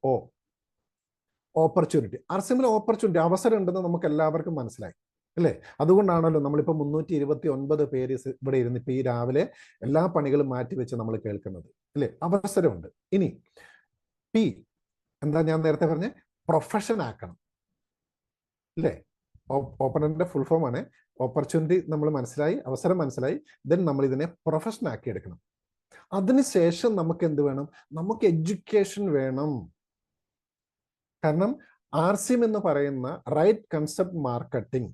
ഓപ്പർച്യൂണിറ്റി. RCMൽ ഓപ്പർച്യൂണിറ്റി, അവസരം ഉണ്ടെന്ന് നമുക്ക് എല്ലാവർക്കും മനസ്സിലായി അല്ലേ? അതുകൊണ്ടാണല്ലോ നമ്മളിപ്പോൾ 329 പേര് ഇവിടെ ഇരുന്ന് ഇപ്പൊ ഈ രാവിലെ എല്ലാ പണികളും മാറ്റിവെച്ച് നമ്മൾ കേൾക്കുന്നത് അല്ലേ? അവസരമുണ്ട്. ഇനി P എന്താ ഞാൻ നേരത്തെ പറഞ്ഞ പ്രൊഫഷൻ ആക്കണം അല്ലേ? ഓപ്പണറിന്റെ ഫുൾ ഫോം ആണ്. ഓപ്പർച്യൂണിറ്റി നമ്മൾ മനസ്സിലായി, അവസരം മനസ്സിലായി, ദെൻ നമ്മൾ ഇതിനെ പ്രൊഫഷൻ ആക്കി എടുക്കണം. അതിനുശേഷം നമുക്ക് എന്ത് വേണം? നമുക്ക് എഡ്യൂക്കേഷൻ വേണം. കാരണം RCM എന്ന് പറയുന്ന right concept marketing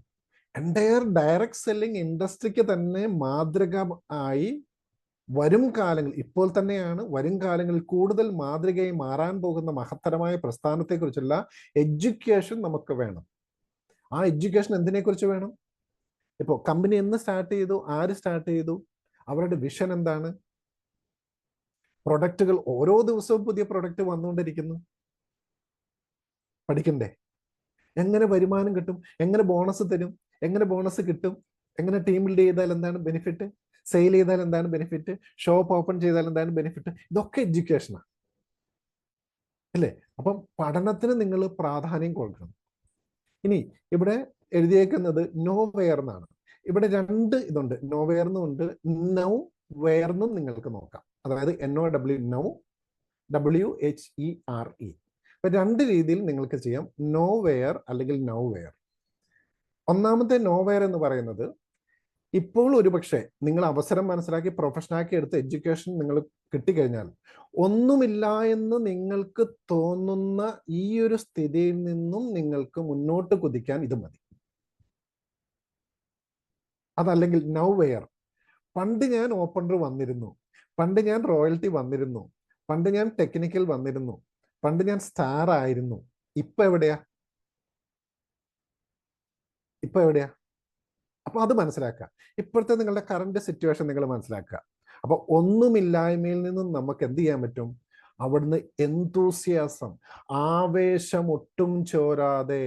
entire direct selling ഇൻഡസ്ട്രിക്ക് തന്നെ മാതൃക ആയി വരും കാലങ്ങളിൽ, ഇപ്പോൾ തന്നെയാണ്, വരും കാലങ്ങളിൽ കൂടുതൽ മാതൃകയായി മാറാൻ പോകുന്ന മഹത്തരമായ പ്രസ്ഥാനത്തെക്കുറിച്ചുള്ള എഡ്യൂക്കേഷൻ നമുക്ക് വേണം. ആ എഡ്യൂക്കേഷൻ എന്തിനെക്കുറിച്ച് വേണം? ഇപ്പോൾ കമ്പനി എന്ന് സ്റ്റാർട്ട് ചെയ്തു, ആര് സ്റ്റാർട്ട് ചെയ്തു, അവരുടെ വിഷൻ എന്താണ്, പ്രൊഡക്റ്റുകൾ ഓരോ ദിവസവും പുതിയ പ്രൊഡക്റ്റ് വന്നുകൊണ്ടിരിക്കുന്നു, പഠിക്കണ്ടേ? എങ്ങനെ വരുമാനം കിട്ടും, എങ്ങനെ ബോണസ് തരും, എങ്ങനെ ബോണസ് കിട്ടും, എങ്ങനെ ടീം ബിൽഡ് ചെയ്താൽ എന്താണ് ബെനിഫിറ്റ്, സെയിൽ ചെയ്താൽ എന്താണ് ബെനിഫിറ്റ്, ഷോപ്പ് ഓപ്പൺ ചെയ്താൽ എന്താണ് ബെനിഫിറ്റ്, ഇതൊക്കെ എഡ്യൂക്കേഷനാണ് അല്ലേ? അപ്പം പഠനത്തിന് നിങ്ങൾ പ്രാധാന്യം കൊടുക്കണം. ഇനി ഇവിടെ എഴുതിയേക്കുന്നത് നോ വെയർ എന്നാണ്. ഇവിടെ 2 ഇതുണ്ട്, നോ വെയർ എന്നുണ്ട്, നൗ വെയർ എന്നും നിങ്ങൾക്ക് നോക്കാം. അതായത് NOW, നൗ, WHERE. അപ്പൊ 2 രീതിയിൽ നിങ്ങൾക്ക് ചെയ്യാം, നോ വെയർ അല്ലെങ്കിൽ നൗ വെയർ. ഒന്നാമത്തെ നോ വെയർ എന്ന് പറയുന്നത്, ഇപ്പോൾ ഒരുപക്ഷെ നിങ്ങൾ അവസരം മനസ്സിലാക്കി പ്രൊഫഷനാക്കി എടുത്ത് എഡ്യൂക്കേഷൻ നിങ്ങൾ കിട്ടിക്കഴിഞ്ഞാൽ ഒന്നുമില്ല എന്ന് നിങ്ങൾക്ക് തോന്നുന്ന ഈ ഒരു സ്ഥിതിയിൽ നിന്നും നിങ്ങൾക്ക് മുന്നോട്ട് കുതിക്കാൻ ഇത് മതി. അതല്ലെങ്കിൽ നൗ വെയർ, പണ്ട് ഞാൻ ഓപ്പണർ വന്നിരുന്നു, പണ്ട് ഞാൻ റോയൽറ്റി വന്നിരുന്നു, പണ്ട് ഞാൻ ടെക്നിക്കൽ വന്നിരുന്നു, പണ്ട് ഞാൻ സ്റ്റാർ ആയിരുന്നു, ഇപ്പൊ എവിടെയാ? അപ്പൊ അത് മനസ്സിലാക്കുക. ഇപ്പോഴത്തെ നിങ്ങളുടെ കറണ്ട് സിറ്റുവേഷൻ നിങ്ങൾ മനസ്സിലാക്കുക. അപ്പൊ ഒന്നുമില്ലായ്മയിൽ നിന്നും നമുക്ക് എന്ത് ചെയ്യാൻ പറ്റും? അവിടുന്ന് എന്തൂസിയാസം, ആവേശം ഒട്ടും ചോരാതെ,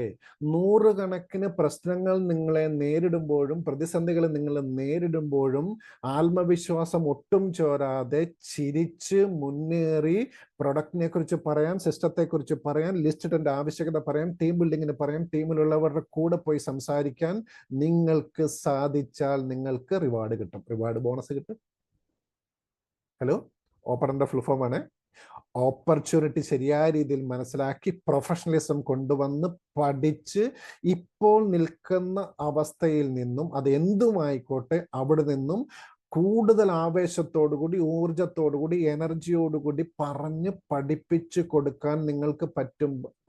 100 കണക്കിന് പ്രശ്നങ്ങൾ നിങ്ങളെ നേരിടുമ്പോഴും, പ്രതിസന്ധികൾ നിങ്ങൾ നേരിടുമ്പോഴും ആത്മവിശ്വാസം ഒട്ടും ചോരാതെ ചിരിച്ച് മുന്നേറി പ്രൊഡക്റ്റിനെ കുറിച്ച് പറയാൻ, സിസ്റ്റത്തെ കുറിച്ച് പറയാൻ, ലിസ്റ്റിന്റെ ആവശ്യകത പറയാൻ, ടീം ബിൽഡിങ്ങിന് പറയാൻ, ടീമിലുള്ളവരുടെ കൂടെ പോയി സംസാരിക്കാൻ നിങ്ങൾക്ക് സാധിച്ചാൽ നിങ്ങൾക്ക് റിവാർഡ് കിട്ടും, റിവാർഡ് ബോണസ് കിട്ടും. ഹലോ, ഓപ്പണറിന്റെ ഫുൾ ഫോം ആണ്. ഓപ്പർച്യൂണിറ്റി ശരിയായ രീതിയിൽ മനസ്സിലാക്കി പ്രൊഫഷണലിസം കൊണ്ടുവന്ന് പഠിച്ച് ഇപ്പോൾ നിൽക്കുന്ന അവസ്ഥയിൽ നിന്നും, അത് എന്തുമായിക്കോട്ടെ, അവിടെ നിന്നും കൂടുതൽ ആവേശത്തോടുകൂടി, ഊർജത്തോടുകൂടി, എനർജിയോടുകൂടി പറഞ്ഞ് പഠിപ്പിച്ചു കൊടുക്കാൻ നിങ്ങൾക്ക്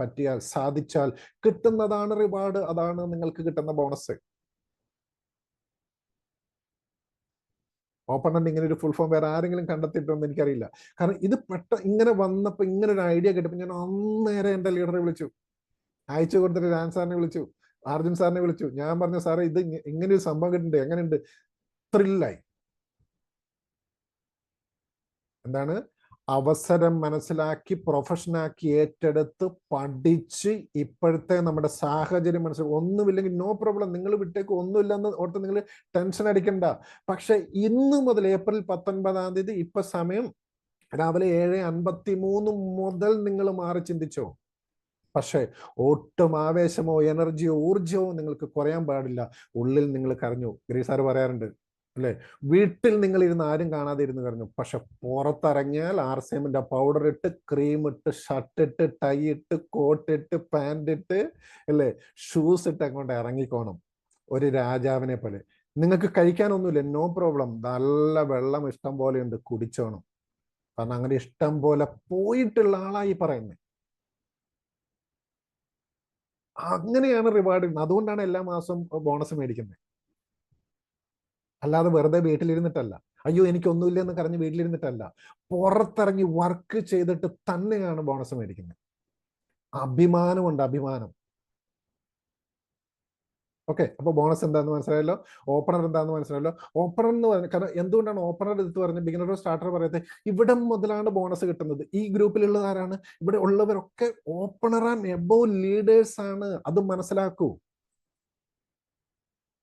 പറ്റിയാൽ, സാധിച്ചാൽ കിട്ടുന്നതാണ് റിവാർഡ്. അതാണ് നിങ്ങൾക്ക് കിട്ടുന്ന ബോണസ്. ഓപ്പണറിന്റെ ഇങ്ങനെ ഒരു ഫുൾ ഫോം വേറെ ആരെങ്കിലും കണ്ടെത്തിയിട്ടുണ്ടെന്ന് എനിക്കറിയില്ല. കാരണം ഇത് ഇങ്ങനെ വന്നപ്പോൾ, ഇങ്ങനെ ഒരു ഐഡിയ കിട്ടപ്പോൾ ഞാൻ അന്നേരം എൻ്റെ ലീഡറെ വിളിച്ചു, അയച്ചു കൊടുത്തിട്ട് രാൻ സാറിനെ വിളിച്ചു, അർജുൻ സാറിനെ വിളിച്ചു. ഞാൻ പറഞ്ഞു, സാറേ ഇത് ഇങ്ങനെ ഒരു സംഭവം കിട്ടുന്നുണ്ട്, എങ്ങനെയുണ്ട്? ത്രില്ലായി. എന്താണ്? അവസരം മനസ്സിലാക്കി പ്രൊഫഷനാക്കി ഏറ്റെടുത്ത് പഠിച്ച് ഇപ്പോഴത്തെ നമ്മുടെ സാഹചര്യം മനസ്സിലാക്കി. ഒന്നുമില്ലെങ്കിൽ നോ പ്രോബ്ലം, നിങ്ങൾ വിട്ടേക്ക്, ഒന്നുമില്ലെന്ന് ഓർത്ത് നിങ്ങൾ ടെൻഷൻ അടിക്കണ്ട. പക്ഷെ ഇന്ന് മുതൽ ഏപ്രിൽ 19-ാം തീയതി ഇപ്പൊ സമയം രാവിലെ 7:53 മുതൽ നിങ്ങൾ മാറി ചിന്തിച്ചോ. പക്ഷേ ഒട്ടും ആവേശമോ എനർജിയോ ഊർജമോ നിങ്ങൾക്ക് കുറയാൻ പാടില്ല. ഉള്ളിൽ നിങ്ങൾ കരഞ്ഞു. ഗ്രീസ് സാർ പറയാറുണ്ട് അല്ലെ, വീട്ടിൽ നിങ്ങൾ ഇരുന്ന് ആരും കാണാതെ ഇരുന്ന് കരഞ്ഞു. പക്ഷെ പുറത്തിറങ്ങിയാൽ ആർസിഎമ്മിന്റെ പൗഡർ ഇട്ട്, ക്രീം ഇട്ട്, ഷർട്ട് ഇട്ട്, ടൈ ഇട്ട്, കോട്ട് ഇട്ട്, പാൻറ് ഇട്ട്, അല്ലേ, ഷൂസ് ഇട്ട് അങ്ങോട്ട് ഇറങ്ങിക്കോണം ഒരു രാജാവിനെ പോലെ. നിങ്ങൾക്ക് കഴിക്കാനൊന്നുമില്ല, നോ പ്രോബ്ലം, നല്ല വെള്ളം ഇഷ്ടം പോലെ ഉണ്ട്, കുടിച്ചോണം. കാരണം അങ്ങനെ ഇഷ്ടം പോലെ പോയിട്ടുള്ള ആളായി പറയുന്നത്. അങ്ങനെയാണ് റിവാർഡ്. അതുകൊണ്ടാണ് എല്ലാ മാസവും ബോണസ് മേടിക്കുന്നത്. അല്ലാതെ വെറുതെ വീട്ടിലിരുന്നിട്ടല്ല, അയ്യോ എനിക്കൊന്നുമില്ല എന്ന് കരഞ്ഞ് വീട്ടിലിരുന്നിട്ടല്ല, പുറത്തിറങ്ങി വർക്ക് ചെയ്തിട്ട് തന്നെയാണ് ബോണസ് മേടിക്കുന്നത്. അഭിമാനമുണ്ട്, അഭിമാനം. ഓക്കെ, അപ്പൊ ബോണസ് എന്താന്ന് മനസ്സിലായല്ലോ, ഓപ്പണർ എന്താന്ന് മനസ്സിലായല്ലോ. ഓപ്പണർ എന്ന് പറഞ്ഞ കാരണം എന്തുകൊണ്ടാണ് ഓപ്പണർ എടുത്ത് പറഞ്ഞ് ബിഗിനർ സ്റ്റാർട്ടർ പറയുന്നത്, ഇവിടെ മുതലാണ് ബോണസ് കിട്ടുന്നത്. ഈ ഗ്രൂപ്പിലുള്ളത് ആരാണ്? ഇവിടെ ഉള്ളവരൊക്കെ ഓപ്പണർ ആൻഡ് എബോവ് ലീഡേഴ്സ് ആണ്. അത് മനസ്സിലാക്കൂ.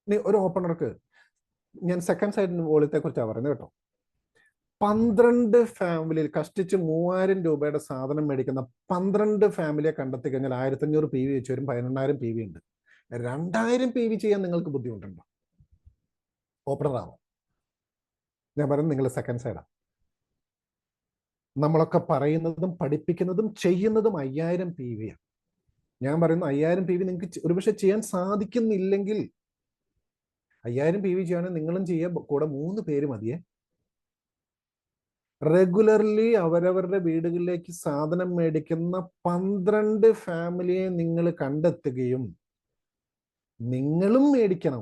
ഇനി ഒരു ഓപ്പണർക്ക്, ഞാൻ സെക്കൻഡ് സൈഡിന് വോളിയത്തെ കുറിച്ചാണ് പറയുന്നത് കേട്ടോ. 12 ഫാമിലിയിൽ കഷ്ടിച്ച് 3000 രൂപയുടെ സാധനം മേടിക്കുന്ന 12 ഫാമിലിയെ കണ്ടെത്തി കഴിഞ്ഞാൽ 1500 PV വെച്ച് വരും, 18000 PV ഉണ്ട്. 2000 PV ചെയ്യാൻ നിങ്ങൾക്ക് ബുദ്ധിമുട്ടുണ്ടോ? ഓപ്പണർ ആണോ? ഞാൻ പറയുന്നത് നിങ്ങൾ സെക്കൻഡ് സൈഡാണ്. നമ്മളൊക്കെ പറയുന്നതും പഠിപ്പിക്കുന്നതും ചെയ്യുന്നതും 5000 PV ആണ്. ഞാൻ പറയുന്നു 5000 PV നിങ്ങൾക്ക് ഒരുപക്ഷെ ചെയ്യാൻ സാധിക്കുന്നില്ലെങ്കിൽ 5000 PV ചെയ്യുകയാണെങ്കിൽ നിങ്ങളും ചെയ്യാൻ കൂടെ 3 പേര് മതിയേ. റെഗുലർലി അവരവരുടെ വീടുകളിലേക്ക് സാധനം മേടിക്കുന്ന 12 ഫാമിലിയെ നിങ്ങൾ കണ്ടെത്തുകയും നിങ്ങളും മേടിക്കണം.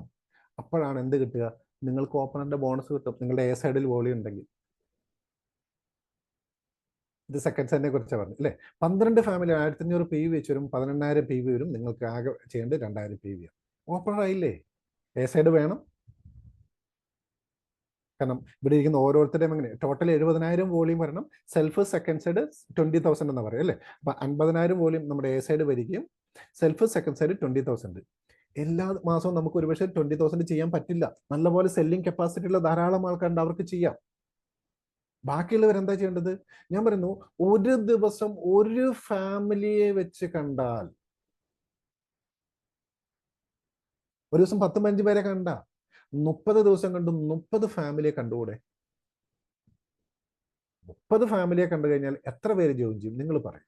അപ്പോഴാണ് എന്ത് കിട്ടുക? നിങ്ങൾക്ക് ഓപ്പണറിന്റെ ബോണസ് കിട്ടും, നിങ്ങളുടെ എ സൈഡിൽ വോളിയം ഉണ്ടെങ്കിൽ. ഇത് സെക്കൻഡ് സൈഡിനെ കുറിച്ച് പറഞ്ഞു അല്ലേ. 12 ഫാമിലി 1500 PV വെച്ച് വരും, 18000 PV വരും. നിങ്ങൾക്ക് ആകെ ചെയ്യേണ്ടത് 2000 PV ആണ്. ഓപ്പണർ ആയില്ലേ? എ സൈഡ് വേണം. കാരണം ഇവിടെ ഇരിക്കുന്ന ഓരോരുത്തരുടെയും അങ്ങനെ ടോട്ടൽ 70,000 വോളിയം വരണം. സെൽഫ് സെക്കൻഡ് സൈഡ് 20,000 എന്ന് പറയും അല്ലേ. അപ്പൊ 50,000 വോളിയം നമ്മുടെ എ സൈഡ് വരികയും സെൽഫ് സെക്കൻഡ് സൈഡ് 20,000. എല്ലാ മാസവും നമുക്ക് ഒരുപക്ഷെ 20,000 ചെയ്യാൻ പറ്റില്ല. നല്ലപോലെ സെല്ലിംഗ് കപ്പാസിറ്റി ഉള്ള ധാരാളം ആൾക്കാരുണ്ട്, അവർക്ക് ചെയ്യാം. ബാക്കിയുള്ളവർ എന്താ ചെയ്യേണ്ടത്? ഞാൻ പറയുന്നു, ഒരു ദിവസം ഒരു ഫാമിലിയെ വെച്ച് കണ്ടാൽ, ഒരു ദിവസം 10-15 പേരെ കണ്ട 30 ദിവസം കണ്ടു 30 ഫാമിലിയെ കണ്ടുകൂടെ? 30 ഫാമിലിയെ കണ്ടു കഴിഞ്ഞാൽ എത്ര പേര് ജോയിൻ ചെയ്യും? നിങ്ങൾ പറയും.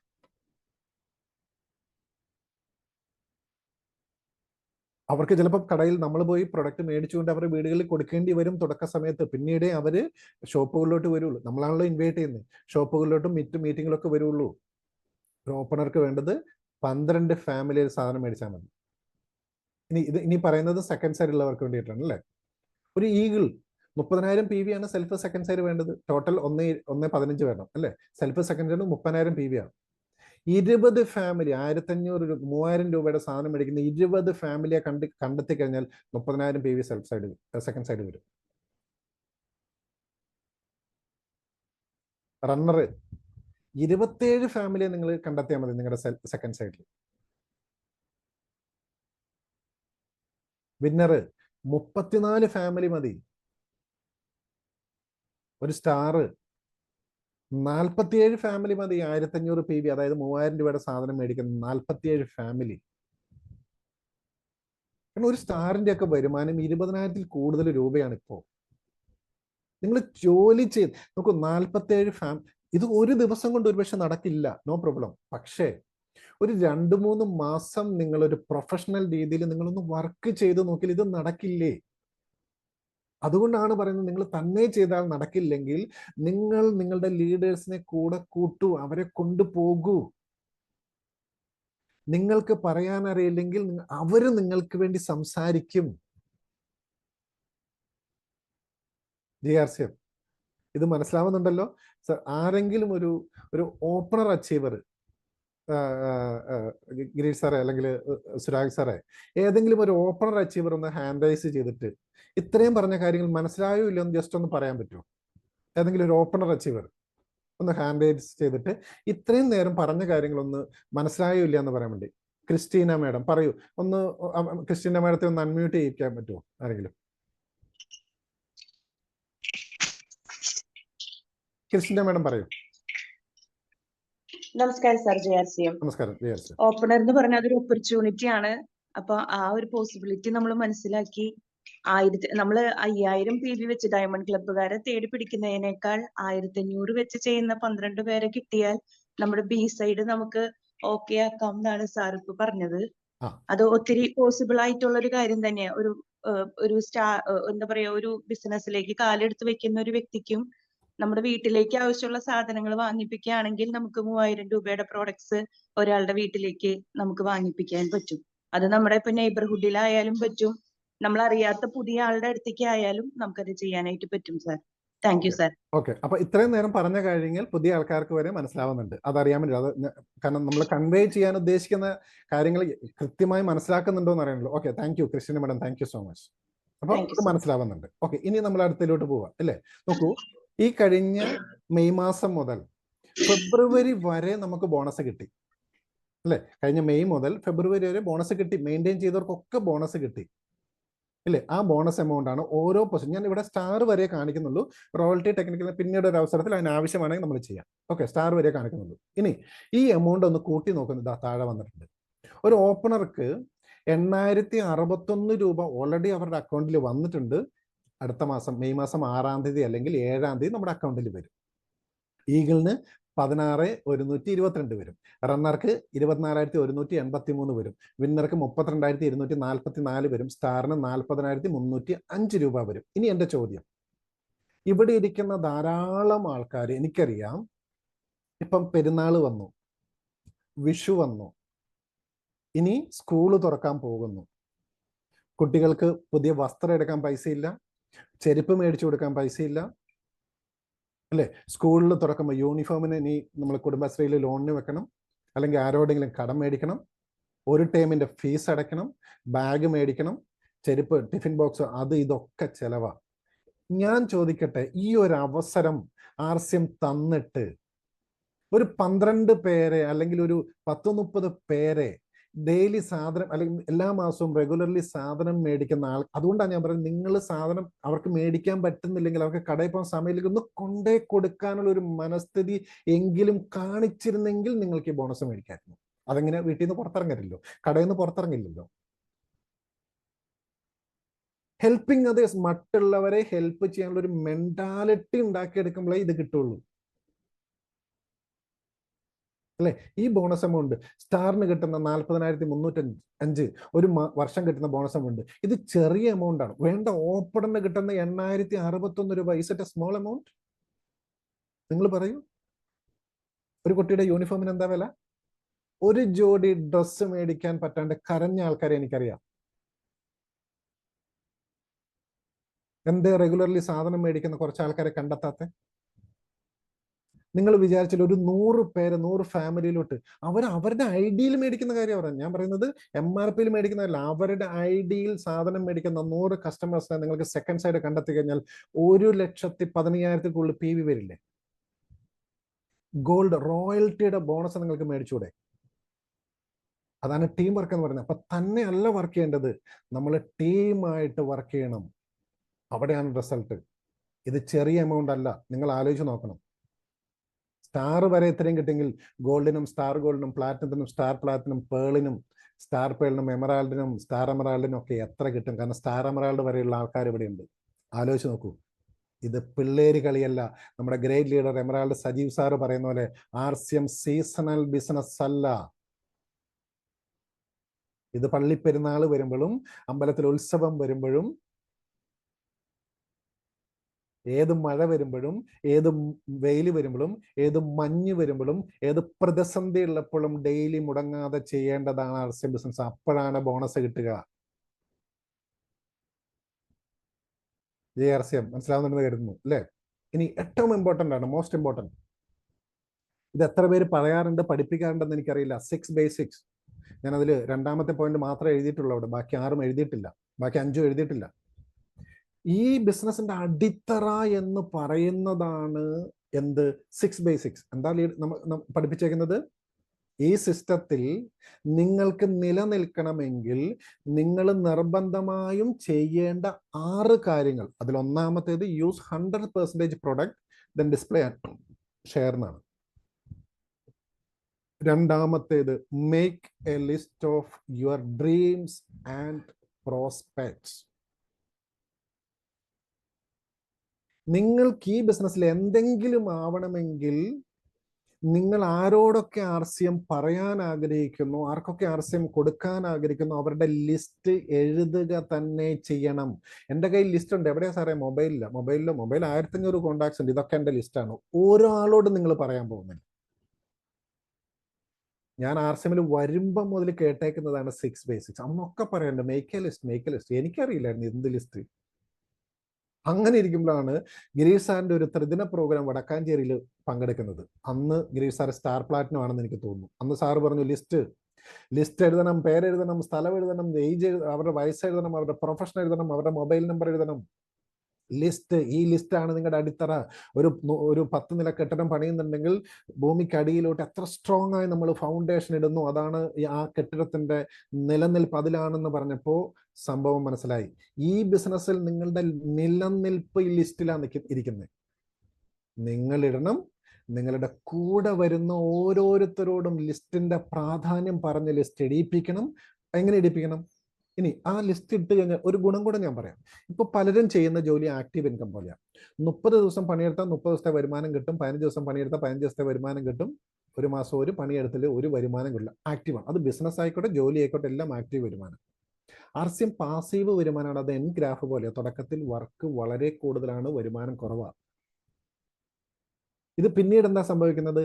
അവർക്ക് ചിലപ്പോൾ കടയിൽ നമ്മൾ പോയി പ്രൊഡക്റ്റ് മേടിച്ചുകൊണ്ട് അവരുടെ വീടുകളിൽ കൊടുക്കേണ്ടി വരും തുടക്ക സമയത്ത്. പിന്നീട് അവര് ഷോപ്പുകളിലോട്ട് വരുള്ളൂ. നമ്മളാണല്ലോ ഇൻവൈറ്റ് ചെയ്യുന്നത്. ഷോപ്പുകളിലോട്ടും മീറ്റിങ്ങിലൊക്കെ വരുള്ളൂ. ഒരു ഓപ്പണർക്ക് വേണ്ടത് 12 ഫാമിലിയിൽ സാധനം മേടിച്ചാൽ മതി. ഇനി പറയുന്നത് സെക്കൻഡ് സൈഡ് ഉള്ളവർക്ക് വേണ്ടിയിട്ടാണ് അല്ലേ. ഒരു ഈഗിൾ 30,000 PV ആണ് സെൽഫ് സെക്കൻഡ് സൈഡ് വേണ്ടത്. ടോട്ടൽ 1.15 വേണം അല്ലേ. സെൽഫ് സെക്കൻഡ് സൈഡ് 30,000 PV ആണ്. 20 ഫാമിലി 1500 3000 രൂപയുടെ സാധനം മേടിക്കുന്ന 20 ഫാമിലിയെ കണ്ടെത്തി കഴിഞ്ഞാൽ 30,000 PV self side second side വരും. റണ്ണർ 27 ഫാമിലിയെ നിങ്ങൾ കണ്ടെത്തിയാൽ മതി നിങ്ങളുടെ സെക്കൻഡ് സൈഡിൽ. വിന്നർ 34 ഫാമിലി മതി. ഒരു സ്റ്റാർ 47 ഫാമിലി മതി. 1500 PV, അതായത് 3000 രൂപയുടെ സാധനം മേടിക്കുന്ന 47 ഫാമിലി. കാരണം ഒരു സ്റ്റാറിന്റെ ഒക്കെ വരുമാനം 20,000-ൽ കൂടുതൽ രൂപയാണ് ഇപ്പോൾ. നിങ്ങൾ ജോലി ചെയ്ത് നോക്കൂ, 47 ഇത് ഒരു ദിവസം കൊണ്ട് ഒരുപക്ഷെ നടക്കില്ല, നോ പ്രോബ്ലം. പക്ഷേ ഒരു 2-3 മാസം നിങ്ങൾ ഒരു പ്രൊഫഷണൽ രീതിയിൽ നിങ്ങളൊന്ന് വർക്ക് ചെയ്ത് നോക്കിയാൽ ഇത് നടക്കില്ലേ? അതുകൊണ്ടാണ് പറയുന്നത്, നിങ്ങൾ തന്നെ ചെയ്താൽ നടക്കില്ലെങ്കിൽ നിങ്ങൾ നിങ്ങളുടെ ലീഡേഴ്സിനെ കൂടെ കൂട്ടൂ, അവരെ കൊണ്ടുപോകൂ. നിങ്ങൾക്ക് പറയാൻ അറിയില്ലെങ്കിൽ അവര് നിങ്ങൾക്ക് വേണ്ടി സംസാരിക്കും. GRCF ഇത് മനസ്സിലാവുന്നുണ്ടല്ലോ സർ? ആരെങ്കിലും ഒരു ഓപ്പണർ അച്ചീവർ, ഗിരീഷ് സാറേ അല്ലെങ്കിൽ സുരാഗ് സാറേ, ഏതെങ്കിലും ഒരു ഓപ്പണർ അച്ചീവർ ഒന്ന് ഹാൻഡ് റൈസ് ചെയ്തിട്ട് ഇത്രയും പറഞ്ഞ കാര്യങ്ങൾ മനസ്സിലായോ ഇല്ലയോ എന്ന് ജസ്റ്റ് ഒന്ന് പറയാൻ പറ്റുമോ? ഏതെങ്കിലും ഒരു ഓപ്പണർ അച്ചീവർ ഒന്ന് ഹാൻഡ് റൈസ് ചെയ്തിട്ട് ഇത്രയും നേരം പറഞ്ഞ കാര്യങ്ങളൊന്ന് മനസ്സിലായോ ഇല്ല എന്ന് പറയാൻ വേണ്ടി. ക്രിസ്റ്റീന മാഡം പറയൂ ഒന്ന്. ക്രിസ്റ്റീന മാഡത്തെ ഒന്ന് അൺമ്യൂട്ട് ചെയ്യിക്കാൻ പറ്റുമോ ആരെങ്കിലും? ക്രിസ്റ്റീന മാഡം പറയൂ. നമസ്കാരം സാർ, JRCM. നമസ്കാരം. ഓപ്പണർ എന്ന് പറഞ്ഞാൽ അതൊരു ഓപ്പർച്യൂണിറ്റി ആണ്. അപ്പൊ ആ ഒരു പോസിബിലിറ്റി നമ്മൾ മനസ്സിലാക്കി നമ്മള് 5000 PV വെച്ച് ഡയമണ്ട് ക്ലബ്ബുകാരെ തേടി പിടിക്കുന്നതിനേക്കാൾ 1500 വെച്ച് ചെയ്യുന്ന 12 പേരെ കിട്ടിയാൽ നമ്മുടെ ബി സൈഡ് നമുക്ക് ഓക്കെ ആക്കാം എന്നാണ് സാർ ഇപ്പൊ പറഞ്ഞത്. അത് ഒത്തിരി പോസിബിൾ ആയിട്ടുള്ള ഒരു കാര്യം തന്നെയാണ്. ഒരു എന്താ പറയാ, ഒരു ബിസിനസ്സിലേക്ക് കാലെടുത്ത് വെക്കുന്ന ഒരു വ്യക്തിക്കും നമ്മുടെ വീട്ടിലേക്ക് ആവശ്യമുള്ള സാധനങ്ങൾ വാങ്ങിപ്പിക്കുകയാണെങ്കിൽ നമുക്ക് 3000 രൂപയുടെ പ്രോഡക്ട്സ് ഒരാളുടെ വീട്ടിലേക്ക് നമുക്ക് വാങ്ങിപ്പിക്കാൻ പറ്റും. അത് നമ്മുടെ ഇപ്പൊ നെയ്ബർഹുഡിലായാലും പറ്റും, നമ്മൾ അറിയാത്ത പുതിയ ആളുടെ അടുത്തേക്ക് ആയാലും നമുക്കത് ചെയ്യാനായിട്ട് പറ്റും sir. Thank you sir. Okay, അപ്പൊ ഇത്രയും നേരം പറഞ്ഞ കാര്യങ്ങൾ പുതിയ ആൾക്കാർക്ക് വരെ മനസ്സിലാവുന്നുണ്ട്. അതറിയാൻ വേണ്ടി കാരണം നമ്മൾ കൺവേ ചെയ്യാൻ ഉദ്ദേശിക്കുന്ന കാര്യങ്ങൾ കൃത്യമായി മനസ്സിലാക്കുന്നുണ്ടോ എന്ന് അറിയണല്ലോ. Okay, thank you Christian madam, thank you so much. അപ്പൊ അത് മനസ്സിലാവുന്നുണ്ട്. ഓക്കെ, ഇനി നമ്മൾ അടുത്തിലോട്ട് പോവാം അല്ലേ. നോക്കൂ, ഈ കഴിഞ്ഞ മെയ് മാസം മുതൽ ഫെബ്രുവരി വരെ നമുക്ക് ബോണസ് കിട്ടി അല്ലേ. കഴിഞ്ഞ മെയ് മുതൽ ഫെബ്രുവരി വരെ ബോണസ് കിട്ടി. മെയിൻറ്റെയിൻ ചെയ്തവർക്കൊക്കെ ബോണസ് കിട്ടി ഇല്ലേ. ആ ബോണസ് എമൗണ്ട് ആണ് ഓരോ പൊസിഷൻ. ഞാൻ ഇവിടെ സ്റ്റാർ വരെ കാണിക്കുന്നുള്ളൂ. റോയൽറ്റി ടെക്നിക്കൽ പിന്നീട് ഒരു അവസരത്തിൽ അതിന് ആവശ്യമാണെങ്കിൽ നമ്മൾ ചെയ്യാം. ഓക്കെ, സ്റ്റാർ വരെ കാണിക്കുന്നുള്ളൂ. ഇനി ഈ എമൗണ്ട് ഒന്ന് കൂട്ടി നോക്കുന്നത് താഴെ വന്നിട്ടുണ്ട്. ഒരു ഓപ്പണർക്ക് 8061 രൂപ ഓൾറെഡി അവരുടെ അക്കൗണ്ടിൽ വന്നിട്ടുണ്ട്. അടുത്ത മാസം മെയ് മാസം 6-ാം തീയതി അല്ലെങ്കിൽ 7-ാം തീയതി നമ്മുടെ അക്കൗണ്ടിൽ വരും. ഈഗിളിന് 16,122 വരും. റണ്ണർക്ക് 24,183 വരും. വിന്നർക്ക് 32,244 വരും. സ്റ്റാറിന് 40,305 രൂപ വരും. ഇനി എൻ്റെ ചോദ്യം, ഇവിടെ ഇരിക്കുന്ന ധാരാളം ആൾക്കാർ, എനിക്കറിയാം, ഇപ്പം പെരുന്നാൾ വന്നു, വിഷു വന്നു, ഇനി സ്കൂള് തുറക്കാൻ പോകുന്നു, കുട്ടികൾക്ക് പുതിയ വസ്ത്രം എടുക്കാൻ പൈസയില്ല, ചെരുപ്പ് മേടിച്ചു കൊടുക്കാൻ പൈസയില്ല അല്ലേ. സ്കൂളിൽ തുറക്കുമ്പോൾ യൂണിഫോമിന് ഇനി നമ്മൾ കുടുംബശ്രീയിൽ ലോണിന് വെക്കണം, അല്ലെങ്കിൽ ആരോടെങ്കിലും കടം മേടിക്കണം, ഒരു ടേമിൻ്റെ ഫീസ് അടയ്ക്കണം, ബാഗ് മേടിക്കണം, ചെരുപ്പ്, ടിഫിൻ ബോക്സ്, അത് ഇതൊക്കെ ചെലവാ. ഞാൻ ചോദിക്കട്ടെ, ഈ ഒരു അവസരം RCM തന്നിട്ട് ഒരു 12 പേരെ അല്ലെങ്കിൽ ഒരു 10-30 പേരെ ഡെയിലി സാധനം അല്ലെങ്കിൽ എല്ലാ മാസവും റെഗുലർലി സാധനം മേടിക്കുന്ന ആൾ, അതുകൊണ്ടാണ് ഞാൻ പറയുന്നത്, നിങ്ങൾ സാധനം അവർക്ക് മേടിക്കാൻ പറ്റുന്നില്ലെങ്കിൽ അവർക്ക് കടയിൽ പോകാൻ സമയമില്ലെങ്കിൽ ഒന്ന് കൊണ്ടേ കൊടുക്കാനുള്ള ഒരു മനസ്ഥിതി എങ്കിലും കാണിച്ചിരുന്നെങ്കിൽ നിങ്ങൾക്ക് ഈ ബോണസ് മേടിക്കാമായിരുന്നു. അതെങ്ങനെ വീട്ടിൽ നിന്ന് പുറത്തിറങ്ങില്ലല്ലോ, കടയിൽ നിന്ന് പുറത്തിറങ്ങില്ലല്ലോ. ഹെൽപ്പിംഗ് അതേഴ്സ്, മറ്റുള്ളവരെ ഹെൽപ്പ് ചെയ്യാനുള്ള ഒരു മെന്റാലിറ്റി ഉണ്ടാക്കിയെടുക്കുമ്പോഴേ ഇത് കിട്ടുള്ളൂ അല്ലെ. ഈ ബോണസ് എമൗണ്ട് സ്റ്റാറിന് കിട്ടുന്ന 40,305 ഒരു വർഷം കിട്ടുന്ന ബോണസ് എമൗണ്ട്, ഇത് ചെറിയ എമൗണ്ട് ആണ്. വേണ്ട, ഓപ്പണറിന് കിട്ടുന്ന 8,061 രൂപ is it A small amount? നിങ്ങൾ പറയൂ. ഒരു കുട്ടിയുടെ യൂണിഫോമിന് എന്താ വില? ഒരു ജോഡി ഡ്രസ്സ് മേടിക്കാൻ പറ്റാണ്ട് കരഞ്ഞ ആൾക്കാരെ എനിക്കറിയാം. എന്തേ റെഗുലർലി സാധനം മേടിക്കുന്ന കുറച്ച് ആൾക്കാരെ കണ്ടെത്താത്ത? നിങ്ങൾ വിചാരിച്ചാൽ ഒരു 100 പേര് 100 ഫാമിലിയിലോട്ട് അവരുടെ ഐഡിയിൽ മേടിക്കുന്ന കാര്യം പറയാം. ഞാൻ പറയുന്നത് MRPയിൽ മേടിക്കുന്നതല്ല, അവരുടെ ഐഡിയിൽ സാധനം മേടിക്കുന്ന 100 കസ്റ്റമേഴ്സിനെ നിങ്ങൾക്ക് സെക്കൻഡ് സൈഡ് കണ്ടെത്തി കഴിഞ്ഞാൽ 1,15,000 PV വരില്ലേ. ഗോൾഡ് റോയൽറ്റിയുടെ ബോണസ് നിങ്ങൾക്ക് മേടിച്ചൂടെ? അതാണ് ടീം വർക്ക് എന്ന് പറയുന്നത്. അപ്പൊ തന്നെ അല്ല വർക്ക് ചെയ്യേണ്ടത്, നമ്മൾ ടീമായിട്ട് വർക്ക് ചെയ്യണം. അവിടെയാണ് റിസൾട്ട്. ഇത് ചെറിയ എമൗണ്ട് അല്ല, നിങ്ങൾ ആലോചിച്ച് നോക്കണം. സ്റ്റാർ വരെ ഇത്രയും കിട്ടിയെങ്കിൽ ഗോൾഡിനും സ്റ്റാർ ഗോൾഡിനും പ്ലാറ്റിനത്തിനും സ്റ്റാർ പ്ലാറ്റിനും പേളിനും സ്റ്റാർ പേളിനും എമറാൾഡിനും സ്റ്റാർ എമറാൾഡിനും ഒക്കെ എത്ര കിട്ടും? കാരണം സ്റ്റാർ എമറാൾഡ് വരെയുള്ള ആൾക്കാർ ഇവിടെ ഉണ്ട്. ആലോചിച്ച് നോക്കൂ. ഇത് പിള്ളേര് കളിയല്ല. നമ്മുടെ great leader emerald Sajeev sir പറയുന്ന പോലെ RCM സീസണൽ ബിസിനസ് അല്ല. ഇത് പള്ളിപ്പെരുന്നാൾ വരുമ്പോഴും അമ്പലത്തിൽ ഉത്സവം വരുമ്പോഴും ഏത് മഴ വരുമ്പോഴും ഏത് വെയിൽ വരുമ്പോഴും ഏത് മഞ്ഞ് വരുമ്പോഴും ഏത് പ്രതിസന്ധി ഉള്ളപ്പോഴും ഡെയിലി മുടങ്ങാതെ ചെയ്യേണ്ടതാണ് RCM ബിസിനസ്. അപ്പോഴാണ് ബോണസ് കിട്ടുക. JRCM മനസ്സിലാവുന്നുണ്ടെന്ന് കരുതുന്നു അല്ലേ. ഇനി ഏറ്റവും ഇമ്പോർട്ടൻ്റ് ആണ്, മോസ്റ്റ് ഇമ്പോർട്ടൻറ്റ്. ഇത് എത്ര പേര് പറയാറുണ്ട്, പഠിപ്പിക്കാറുണ്ടെന്ന് എനിക്കറിയില്ല. 6 ബേസിക്സ്. ഞാനതിൽ 2ാമത്തെ പോയിന്റ് മാത്രമേ എഴുതിയിട്ടുള്ളൂ. അവിടെ ബാക്കി 6ഉം എഴുതിയിട്ടില്ല, ബാക്കി 5ഉം എഴുതിയിട്ടില്ല. ഈ ബിസിനസിന്റെ അടിത്തറ എന്ന് പറയുന്നതാണ് എന്ത്? 6 ബേസിക്സ്. എന്താ പഠിപ്പിച്ചേക്കുന്നത്? ഈ സിസ്റ്റത്തിൽ നിങ്ങൾക്ക് നിലനിൽക്കണമെങ്കിൽ നിങ്ങൾ നിർബന്ധമായും ചെയ്യേണ്ട 6 കാര്യങ്ങൾ. അതിൽ ഒന്നാമത്തേത് use 100% product then display and share എന്നാണ്. രണ്ടാമത്തേത്, make A list of your dreams and prospects. നിങ്ങൾക്ക് ഈ ബിസിനസ്സിൽ എന്തെങ്കിലും ആവണമെങ്കിൽ നിങ്ങൾ ആരോടൊക്കെ RCM പറയാൻ ആഗ്രഹിക്കുന്നു, ആർക്കൊക്കെ RCM കൊടുക്കാൻ ആഗ്രഹിക്കുന്നു, അവരുടെ ലിസ്റ്റ് എഴുതുക തന്നെ ചെയ്യണം. എൻ്റെ കയ്യിൽ ലിസ്റ്റ് ഉണ്ട്. എവിടെയാ സാറേ? മൊബൈൽ 1500 കോണ്ടാക്ട്സ് ഉണ്ട്. ഇതൊക്കെ എൻ്റെ ലിസ്റ്റാണ്. ഓരോ ആളോടും നിങ്ങൾ പറയാൻ പോകുന്നില്ല. ഞാൻ RCM വരുമ്പം മുതൽ കേട്ടേക്കുന്നതാണ് 6 ബേസിക്സ്. അന്നൊക്കെ പറയണ്ട മേക്ക് എ ലിസ്റ്റ്. എനിക്കറിയില്ലായിരുന്നു എന്ത് ലിസ്റ്റ്. അങ്ങനെ ഇരിക്കുമ്പോഴാണ് ഗിരീഷ് സാറിന്റെ ഒരു ത്രിദിന പ്രോഗ്രാം വടക്കാഞ്ചേരിയിൽ പങ്കെടുക്കുന്നത്. അന്ന് ഗിരീഷ് സാർ സ്റ്റാർ പ്ലാറ്റിനം ആണെന്ന് എനിക്ക് തോന്നുന്നു. അന്ന് സാറ് പറഞ്ഞു ലിസ്റ്റ് എഴുതണം, പേരെഴുതണം, സ്ഥലം എഴുതണം, ഏജ്, അവരുടെ വയസ്സ് എഴുതണം, അവരുടെ പ്രൊഫഷൻ എഴുതണം, അവരുടെ മൊബൈൽ നമ്പർ എഴുതണം. ഈ ലിസ്റ്റാണ് നിങ്ങളുടെ അടിത്തറ. ഒരു 10 നില കെട്ടിടം പണിയുന്നുണ്ടെങ്കിൽ ഭൂമിക്കടിയിലോട്ട് എത്ര സ്ട്രോങ് ആയി നമ്മൾ ഫൗണ്ടേഷൻ ഇടുന്നു, അതാണ് ആ കെട്ടിടത്തിന്റെ നിലനിൽപ്പ്. അതിലാണെന്ന് പറഞ്ഞപ്പോൾ സംഭവം മനസ്സിലായി. ഈ ബിസിനസ്സിൽ നിങ്ങളുടെ നിലനിൽപ്പ് ഈ ലിസ്റ്റിലാണ് ഇരിക്കുന്നത്. നിങ്ങൾ ഇടണം. നിങ്ങളുടെ കൂടെ വരുന്ന ഓരോരുത്തരോടും ലിസ്റ്റിന്റെ പ്രാധാന്യം പറഞ്ഞ് ലിസ്റ്റ് ഇടിയിപ്പിക്കണം. എങ്ങനെ ഇടിപ്പിക്കണം? ഇനി ആ ലിസ്റ്റ് ഇട്ട് കഴിഞ്ഞാൽ ഒരു ഗുണം കൂടെ ഞാൻ പറയാം. ഇപ്പൊ പലരും ചെയ്യുന്ന ജോലി ആക്റ്റീവ് ഇൻകം പോലെയാണ്. 30 ദിവസം പണിയെടുത്താൽ 30 ദിവസത്തെ വരുമാനം കിട്ടും. 15 ദിവസം പണിയെടുത്താൽ 15 ദിവസത്തെ വരുമാനം കിട്ടും. ഒരു മാസം ഒരു പണിയെടുത്തിൽ ഒരു വരുമാനം കിട്ടില്ല. ആക്റ്റീവാണ്. അത് ബിസിനസ് ആയിക്കോട്ടെ, ജോലി ആയിക്കോട്ടെ, എല്ലാം ആക്റ്റീവ് വരുമാനം. RCM പാസീവ് വരുമാനമാണ്. അത് എൻ ഗ്രാഫ് പോലെ. തുടക്കത്തിൽ വർക്ക് വളരെ കൂടുതലാണ്, വരുമാനം കുറവാണ്. ഇത് പിന്നീട് എന്താ സംഭവിക്കുന്നത്?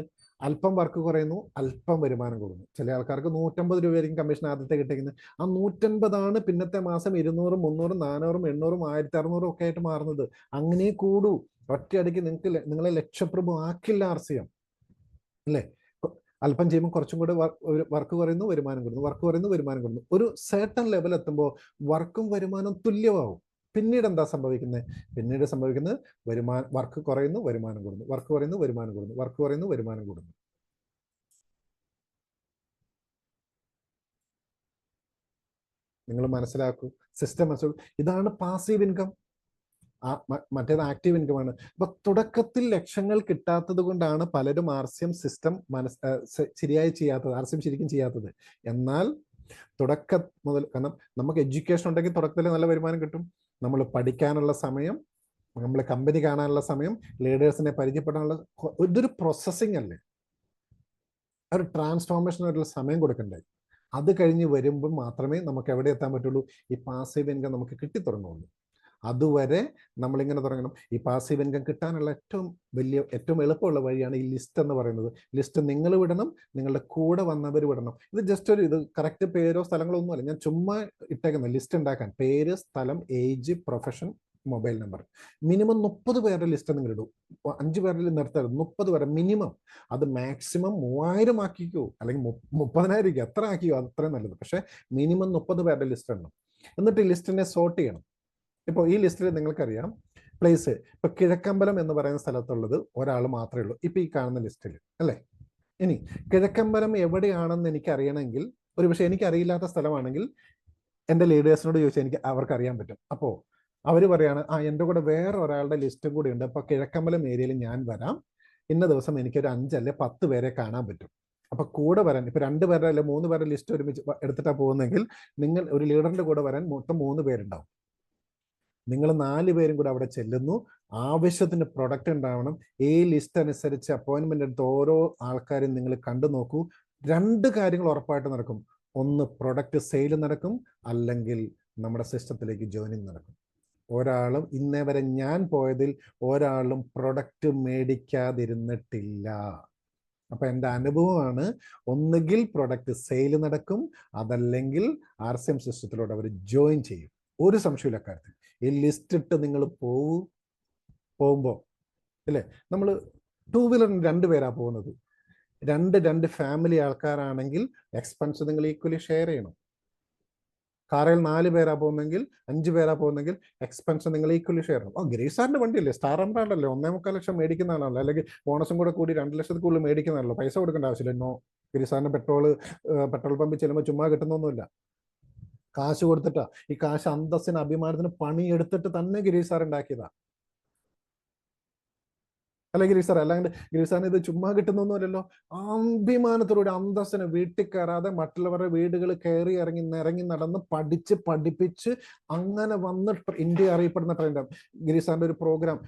അല്പം വർക്ക് കുറയുന്നു, അല്പം വരുമാനം കൂടുന്നു. ചില ആൾക്കാർക്ക് 150 രൂപയായിരിക്കും കമ്മീഷൻ ആദ്യത്തെ കിട്ടിക്കുന്നത്. ആ 150 പിന്നത്തെ മാസം 200, 300, 400, 800, 1600 ഒക്കെ ആയിട്ട് മാറുന്നത്. അങ്ങനെ കൂടൂ. ഒറ്റയടിക്ക് നിങ്ങളെ ലക്ഷപ്രഭു ആക്കില്ല RCM, അല്ലേ? അല്പം ചെയ്യുമ്പോൾ കുറച്ചും കൂടെ വർക്ക് കുറയുന്നു, വരുമാനം കൂടുന്നു, വർക്ക് കുറയുന്നു, വരുമാനം കൂടുന്നു. ഒരു സർട്ടൺ ലെവൽ എത്തുമ്പോൾ വർക്കും വരുമാനവും തുല്യമാവും. പിന്നീട് എന്താ സംഭവിക്കുന്നത്? വർക്ക് കുറയുന്നു, വരുമാനം കൂടുന്നു, വർക്ക് കുറയുന്നു, വരുമാനം കൂടുന്നു, വർക്ക് കുറയുന്നു, വരുമാനം കൂടുന്നു. നിങ്ങൾ മനസ്സിലാക്കൂ, സിസ്റ്റം മനസ്സിലാക്കൂ. ഇതാണ് പാസീവ് ഇൻകം. മറ്റേത് ആക്റ്റീവ് ഇൻകം ആണ്. അപ്പൊ തുടക്കത്തിൽ ലക്ഷങ്ങൾ കിട്ടാത്തത് കൊണ്ടാണ് പലരും RCM സിസ്റ്റം ശരിയായി ചെയ്യാത്തത്, RCM ശരിക്കും ചെയ്യാത്തത്. എന്നാൽ തുടക്കം മുതൽ, കാരണം നമുക്ക് എഡ്യൂക്കേഷൻ ഉണ്ടെങ്കിൽ തുടക്കത്തിൽ നല്ല വരുമാനം കിട്ടും. നമ്മൾ പഠിക്കാനുള്ള സമയം, നമ്മൾ കമ്പനി കാണാനുള്ള സമയം, ലീഡേഴ്സിനെ പരിചയപ്പെടാനുള്ള, ഇതൊരു പ്രോസസ്സിംഗ് അല്ലേ? ഒരു ട്രാൻസ്ഫോർമേഷനായിട്ടുള്ള സമയം കൊടുക്കണ്ടേ? അത് കഴിഞ്ഞ് വരുമ്പോൾ മാത്രമേ നമുക്ക് എവിടെ എത്താൻ പറ്റുള്ളൂ? ഈ പാസീവ് ഇൻകം നമുക്ക് കിട്ടിത്തുടങ്ങുള്ളൂ. അതുവരെ നമ്മളിങ്ങനെ തുടങ്ങണം. ഈ പാസീവ് ഇൻകം കിട്ടാനുള്ള ഏറ്റവും എളുപ്പമുള്ള വഴിയാണ് ഈ ലിസ്റ്റ് എന്ന് പറയുന്നത്. ലിസ്റ്റ് നിങ്ങൾ വിടണം, നിങ്ങളുടെ കൂടെ വന്നവർ വിടണം. ഇത് ജസ്റ്റ് ഇത് കറക്റ്റ് പേരോ സ്ഥലങ്ങളോ ഒന്നുമല്ല. ഞാൻ ചുമ്മാ ഇട്ടേക്കുന്ന ലിസ്റ്റ് ഉണ്ടാക്കാൻ പേര്, സ്ഥലം, age, profession, mobile number. Minimum 30 പേരുടെ ലിസ്റ്റ് നിങ്ങൾ ഇടൂ. 5 പേരിൽ നിർത്തരുത്, 30 പേരെ മിനിമം. അത് മാക്സിമം 3000 ആക്കിക്കോ, അല്ലെങ്കിൽ 30,000 എത്ര ആക്കിയോ അത്രയും നല്ലത്. പക്ഷെ മിനിമം 30 പേരുടെ ലിസ്റ്റ് ഇടണം. എന്നിട്ട് ഈ ലിസ്റ്റിനെ സോർട്ട് ചെയ്യണം. ഇപ്പോൾ ഈ ലിസ്റ്റിൽ നിങ്ങൾക്കറിയാം പ്ലേസ്. ഇപ്പൊ കിഴക്കമ്പലം എന്ന് പറയുന്ന സ്ഥലത്തുള്ളത് ഒരാൾ മാത്രമേ ഉള്ളൂ ഇപ്പൊ ഈ കാണുന്ന ലിസ്റ്റിൽ, അല്ലേ? ഇനി കിഴക്കമ്പലം എവിടെയാണെന്ന് എനിക്ക് അറിയണമെങ്കിൽ, ഒരുപക്ഷെ എനിക്ക് അറിയില്ലാത്ത സ്ഥലമാണെങ്കിൽ എൻ്റെ ലീഡേഴ്സിനോട് ചോദിച്ചാൽ അവർക്ക് അറിയാൻ പറ്റും. അപ്പോൾ അവർ പറയാണ്, എൻ്റെ കൂടെ വേറെ ഒരാളുടെ ലിസ്റ്റും കൂടി ഉണ്ട്, അപ്പൊ കിഴക്കമ്പലം ഏരിയയിൽ ഞാൻ വരാം, ഇന്ന ദിവസം എനിക്കൊരു 5 അല്ലെ 10 പേരെ കാണാൻ പറ്റും. അപ്പൊ കൂടെ വരാൻ ഇപ്പൊ 2 പേരുടെ അല്ലെ 3 പേരുടെ ലിസ്റ്റ് ഒരുമിച്ച് എടുത്തിട്ടാണ് പോകുന്നെങ്കിൽ നിങ്ങൾ ഒരു ലീഡറിന്റെ കൂടെ വരാൻ മൊത്തം 3 പേരുണ്ടാവും. നിങ്ങൾ 4 പേരും കൂടെ അവിടെ ചെല്ലുന്നു. ആവശ്യത്തിന് പ്രൊഡക്റ്റ് ഉണ്ടാവണം. ഈ ലിസ്റ്റ് അനുസരിച്ച് അപ്പോയിന്റ്മെന്റ് എടുത്ത് ഓരോ ആൾക്കാരും നിങ്ങൾ കണ്ടു നോക്കൂ. 2 കാര്യങ്ങൾ ഉറപ്പായിട്ട് നടക്കും. ഒന്ന്, പ്രൊഡക്റ്റ് സെയിൽ നടക്കും, അല്ലെങ്കിൽ നമ്മുടെ സിസ്റ്റത്തിലേക്ക് ജോയിനിങ് നടക്കും. ഒരാളും ഇന്നേ വരെ ഞാൻ പോയതിൽ ഒരാളും പ്രൊഡക്റ്റ് മേടിക്കാതിരുന്നിട്ടില്ല. അപ്പൊ എൻ്റെ അനുഭവമാണ്, ഒന്നുകിൽ പ്രൊഡക്റ്റ് സെയിൽ നടക്കും, അതല്ലെങ്കിൽ RCM സിസ്റ്റത്തിലൂടെ അവർ ജോയിൻ ചെയ്യും. ഒരു സംശയമില്ല കാര്യത്തിൽ. ഈ ലിസ്റ്റ് ഇട്ട് നിങ്ങൾ പോകുമ്പോൾ അല്ലേ, നമ്മൾ 2 വീലറിന് 2 പേരാ പോകുന്നത്. 2 ഫാമിലി ആൾക്കാരാണെങ്കിൽ എക്സ്പെൻസ് നിങ്ങൾ ഈക്വലി ഷെയർ ചെയ്യണം. കാറിൽ 4 പേരാ പോകുന്നെങ്കിൽ, 5 പേരാ പോകുന്നെങ്കിൽ എക്സ്പെൻസ് നിങ്ങൾ ഈക്വലി ഷെയർ ചെയ്യണം. ഗിരീഷ് സാറിന്റെ വണ്ടിയല്ലേ, സ്റ്റാർ അല്ലേ, 1.25 ലക്ഷം മേടിക്കുന്ന ആളല്ലോ, അല്ലെങ്കിൽ ബോണസും കൂടെ കൂടി 2 ലക്ഷത്തിൽ കൂടുതൽ മേടിക്കുന്നതാണല്ലോ, പൈസ കൊടുക്കേണ്ട ആവശ്യമില്ല. നോ, ഗിരീഷ് സാറിന് പെട്രോൾ പമ്പിൽ ചെല്ലുമ്പോൾ ചുമ്മാ കിട്ടുന്നൊന്നുമില്ല, കാശ് കൊടുത്തിട്ടാ. ഈ കാശ് അന്തസ്സിന്, അഭിമാനത്തിന് പണിയെടുത്തിട്ട് തന്നെ ഗിരീഷ് സാർ ഉണ്ടാക്കിയതാ. അല്ല ഗിരീഷ് സാർ, അല്ലാണ്ട് ഗിരീഷ് സാറിന് ഇത് ചുമ്മാ കിട്ടുന്നൊന്നുമല്ലല്ലോ. അഭിമാനത്തോടെ അന്തസ്സിന് വീട്ടിൽ കയറാതെ മറ്റുള്ളവരുടെ വീടുകൾ കയറി ഇറങ്ങി നടന്ന് പഠിപ്പിച്ച് അങ്ങനെ വന്ന് ഇന്ത്യ അറിയപ്പെടുന്ന ട്രെൻഡ്. ഗിരീഷ് സാറിന്റെ ഒരു പ്രോഗ്രാം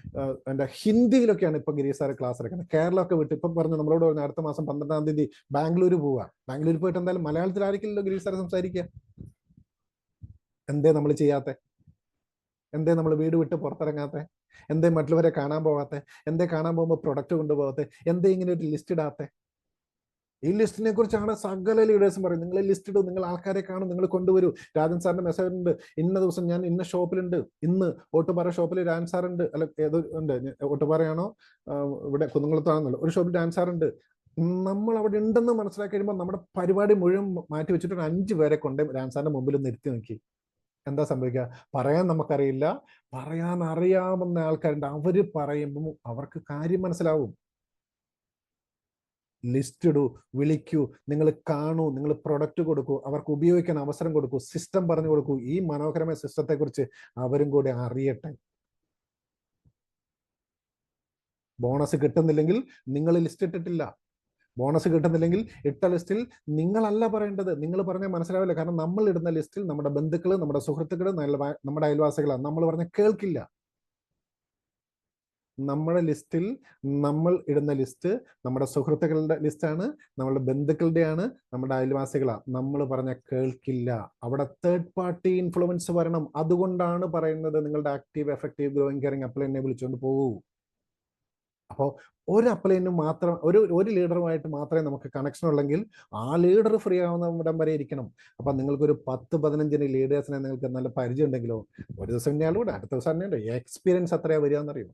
എന്താ ഹിന്ദിയിലൊക്കെയാണ് ഇപ്പൊ ഗിരീഷ് സാർ ക്ലാസ് എടുക്കുന്നത്. കേരളമൊക്കെ വിട്ട് ഇപ്പൊ പറഞ്ഞു നമ്മളോട് പറഞ്ഞു അടുത്ത മാസം 12-ാം തീയതി ബാംഗ്ലൂർ പോവുക. ബാംഗ്ലൂരിൽ പോയിട്ട് എന്തായാലും മലയാളത്തിലായിരിക്കില്ലല്ലോ ഗിരീഷ് സാർ സംസാരിക്കുക. എന്തേ നമ്മൾ ചെയ്യാത്ത? എന്തേ നമ്മൾ വീട് വിട്ട് പുറത്തിറങ്ങാത്ത? എന്തേ മറ്റുള്ളവരെ കാണാൻ പോകാത്ത? എന്തേ കാണാൻ പോകുമ്പോൾ പ്രൊഡക്റ്റ് കൊണ്ടുപോകാത്ത? എന്തേ ഇങ്ങനെ ഒരു ലിസ്റ്റ് ഇടാത്ത? ഈ ലിസ്റ്റിനെ കുറിച്ചാണ് സകല ലീഡേഴ്സും പറയും. നിങ്ങൾ ലിസ്റ്റ് ഇടും, നിങ്ങൾ ആൾക്കാരെ കാണും, നിങ്ങൾ കൊണ്ടുവരൂ. രാജൻ സാറിന്റെ മെസ്സേജ് ഉണ്ട്, ഇന്ന ദിവസം ഞാൻ ഇന്ന ഷോപ്പിലുണ്ട്, ഇന്ന് ഓട്ടുപാറ ഷോപ്പിൽ രാജൻ സാറുണ്ട്, അല്ല ഏത് ഉണ്ട്, ഓട്ടുപാറയാണോ ഇവിടെ കുന്നുകുളത്താണെന്നല്ലോ, ഒരു ഷോപ്പിൽ രാജൻ സാറുണ്ട്. നമ്മൾ അവിടെ ഉണ്ടെന്ന് മനസ്സിലാക്കി കഴിയുമ്പോൾ നമ്മുടെ പരിപാടി മുഴുവൻ മാറ്റി വെച്ചിട്ട് ഒരു 5 പേരെ കൊണ്ട് രാജൻ സാറിന്റെ മുമ്പിൽ നിർത്തി നോക്കി. എന്താ സംഭവിക്കുക? പറയാൻ നമുക്കറിയില്ല, പറയാൻ അറിയാവുന്ന ആൾക്കാരുണ്ട്. അവര് പറയുമ്പോൾ അവർക്ക് കാര്യം മനസ്സിലാവും. ലിസ്റ്റ് ഇടൂ, വിളിക്കൂ, നിങ്ങൾ കാണൂ, നിങ്ങൾ പ്രൊഡക്റ്റ് കൊടുക്കൂ, അവർക്ക് ഉപയോഗിക്കാൻ അവസരം കൊടുക്കൂ, സിസ്റ്റം പറഞ്ഞു കൊടുക്കൂ. ഈ മനോഹരമായ സിസ്റ്റത്തെ കുറിച്ച് അവരും കൂടി അറിയട്ടെ. ബോണസ് കിട്ടുന്നില്ലെങ്കിൽ നിങ്ങൾ ലിസ്റ്റ് ഇട്ടിട്ടില്ല. ബോണസ് കിട്ടുന്നില്ലെങ്കിൽ ഇട്ട ലിസ്റ്റിൽ നിങ്ങളല്ല പറയേണ്ടത്. നിങ്ങൾ പറഞ്ഞാൽ മനസ്സിലാവില്ല. കാരണം നമ്മൾ ഇടുന്ന ലിസ്റ്റിൽ നമ്മുടെ ബന്ധുക്കള്, നമ്മുടെ സുഹൃത്തുക്കള്, നമ്മുടെ അയൽവാസികളാണ്. നമ്മൾ പറഞ്ഞ കേൾക്കില്ല. നമ്മുടെ ലിസ്റ്റിൽ നമ്മൾ ഇടുന്ന ലിസ്റ്റ് നമ്മുടെ സുഹൃത്തുക്കളുടെ ലിസ്റ്റാണ്, നമ്മുടെ ബന്ധുക്കളുടെയാണ്, നമ്മുടെ അയൽവാസികളാണ്. നമ്മൾ പറഞ്ഞ കേൾക്കില്ല. അവിടെ തേർഡ് പാർട്ടി ഇൻഫ്ലുവൻസ് വരണം. അതുകൊണ്ടാണ് പറയുന്നത് നിങ്ങളുടെ ആക്റ്റീവ്, എഫക്റ്റീവ്, ഗ്രോയിങ്, കെയറിംഗ് അപ്ലൈനെ വിളിച്ചുകൊണ്ട് പോകൂ. അപ്പോൾ ഒരു അപ്ലൈനും മാത്രം, ഒരു ലീഡറുമായിട്ട് മാത്രമേ നമുക്ക് കണക്ഷൻ ഉള്ളെങ്കിൽ ആ ലീഡർ ഫ്രീ ആവുന്നിടം വരെ ഇരിക്കണം. അപ്പൊ നിങ്ങൾക്കൊരു 10-15 ലീഡേഴ്സിനെ നിങ്ങൾക്ക് നല്ല പരിചയം ഉണ്ടെങ്കിലോ, ഒരു ദിവസം ഞാളുകൂടെ അടുത്ത ദിവസം തന്നെ എക്സ്പീരിയൻസ് എത്രയാ വരികയെന്നറിയും.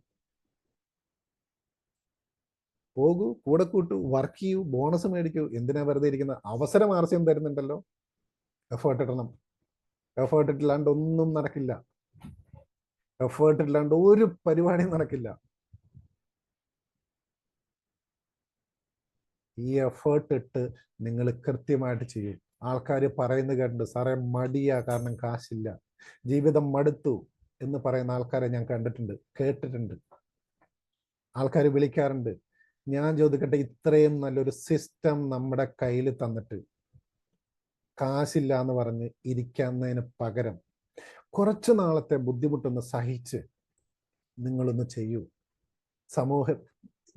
പോകൂ, കൂടെ കൂട്ടു, വർക്ക് ചെയ്യൂ, ബോണസ് മേടിക്കൂ. എന്തിനാ വെറുതെ ഇരിക്കുന്നത്? അവസരം ആർസ്യം തരുന്നുണ്ടല്ലോ, എഫേർട്ട് ഇടണം. എഫേർട്ട് ഇട്ടില്ലാണ്ട് ഒന്നും നടക്കില്ല. എഫേർട്ട് ഇല്ലാണ്ട് ഒരു പരിപാടിയും നടക്കില്ല. ഈ എഫേർട്ട് ഇട്ട് നിങ്ങൾ കൃത്യമായിട്ട് ചെയ്യും. ആൾക്കാർ പറയുന്നത് കേട്ടിട്ടുണ്ട്, സാറേ മടിയാ കാരണം കാശില്ല, ജീവിതം മടുത്തു എന്ന് പറയുന്ന ആൾക്കാരെ ഞാൻ കണ്ടിട്ടുണ്ട്, കേട്ടിട്ടുണ്ട്. ആൾക്കാർ വിളിക്കാറുണ്ട്. ഞാൻ ചോദിക്കട്ടെ, ഇത്രയും നല്ലൊരു സിസ്റ്റം നമ്മുടെ കയ്യിൽ തന്നിട്ട് കാശില്ല എന്ന് പറഞ്ഞ് ഇരിക്കുന്നതിന് പകരം കുറച്ചു നാളത്തെ ബുദ്ധിമുട്ടൊന്ന് സഹിച്ച് നിങ്ങളൊന്ന് ചെയ്യൂ.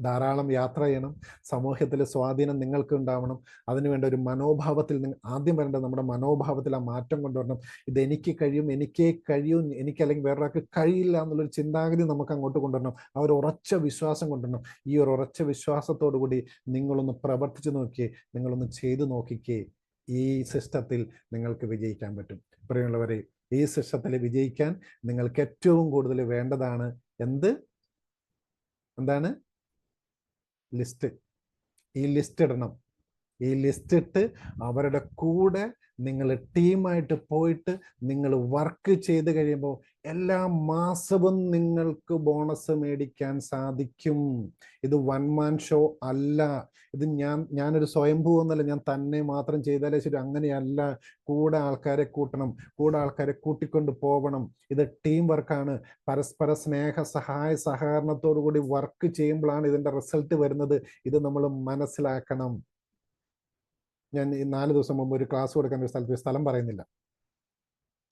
ധാരാളം യാത്ര ചെയ്യണം. സമൂഹത്തിൽ സ്വാധീനം നിങ്ങൾക്ക് ഉണ്ടാവണം. അതിനുവേണ്ട ഒരു മനോഭാവത്തിൽ ആദ്യം വരേണ്ടത് നമ്മുടെ മനോഭാവത്തിൽ ആ മാറ്റം കൊണ്ടുവരണം. ഇതെനിക്ക് കഴിയും, എനിക്കേ കഴിയൂ, എനിക്കല്ലെങ്കിൽ വേറൊരാൾക്ക് കഴിയില്ല എന്നുള്ളൊരു ചിന്താഗതി നമുക്ക് അങ്ങോട്ട് കൊണ്ടുവരണം. ആ ഒരു ഉറച്ച വിശ്വാസം കൊണ്ടുവരണം. ഈ ഒരു ഉറച്ച വിശ്വാസത്തോടു കൂടി നിങ്ങളൊന്ന് പ്രവർത്തിച്ചു നോക്കിയേ, നിങ്ങളൊന്ന് ചെയ്തു നോക്കിക്കേ. ഈ സിസ്റ്റത്തിൽ നിങ്ങൾക്ക് വിജയിക്കാൻ പറ്റും. പ്രിയമുള്ളവരെ, ഈ സിസ്റ്റത്തിൽ വിജയിക്കാൻ നിങ്ങൾക്ക് ഏറ്റവും കൂടുതൽ വേണ്ടതാണ് എന്താണ്? ലിസ്റ്റ്. ഈ ലിസ്റ്റ് ഇടണം. ഈ ലിസ്റ്റ് ഇട്ട് അവരുടെ കൂടെ നിങ്ങൾ ടീമായിട്ട് പോയിട്ട് നിങ്ങൾ വർക്ക് ചെയ്ത് കഴിയുമ്പോൾ എല്ലാ മാസവും നിങ്ങൾക്ക് ബോണസ് മേടിക്കാൻ സാധിക്കും. ഇത് 1 മാൻ ഷോ അല്ല. ഇത് ഞാനൊരു സ്വയംഭൂ എന്നല്ല, ഞാൻ തന്നെ മാത്രം ചെയ്താലേ ശരി, അങ്ങനെയല്ല. കൂടെ ആൾക്കാരെ കൂട്ടണം, കൂടെ ആൾക്കാരെ കൂട്ടിക്കൊണ്ട് പോകണം. ഇത് ടീം വർക്കാണ്. പരസ്പര സ്നേഹ, സഹായ, സഹകരണത്തോടു കൂടി വർക്ക് ചെയ്യുമ്പോഴാണ് ഇതിന്റെ റിസൾട്ട് വരുന്നത്. ഇത് നമ്മൾ മനസ്സിലാക്കണം. ഞാൻ ഈ 4 ദിവസം മുമ്പ് ഒരു ക്ലാസ് കൊടുക്കാൻ ഒരു സ്ഥലം പറയുന്നില്ല.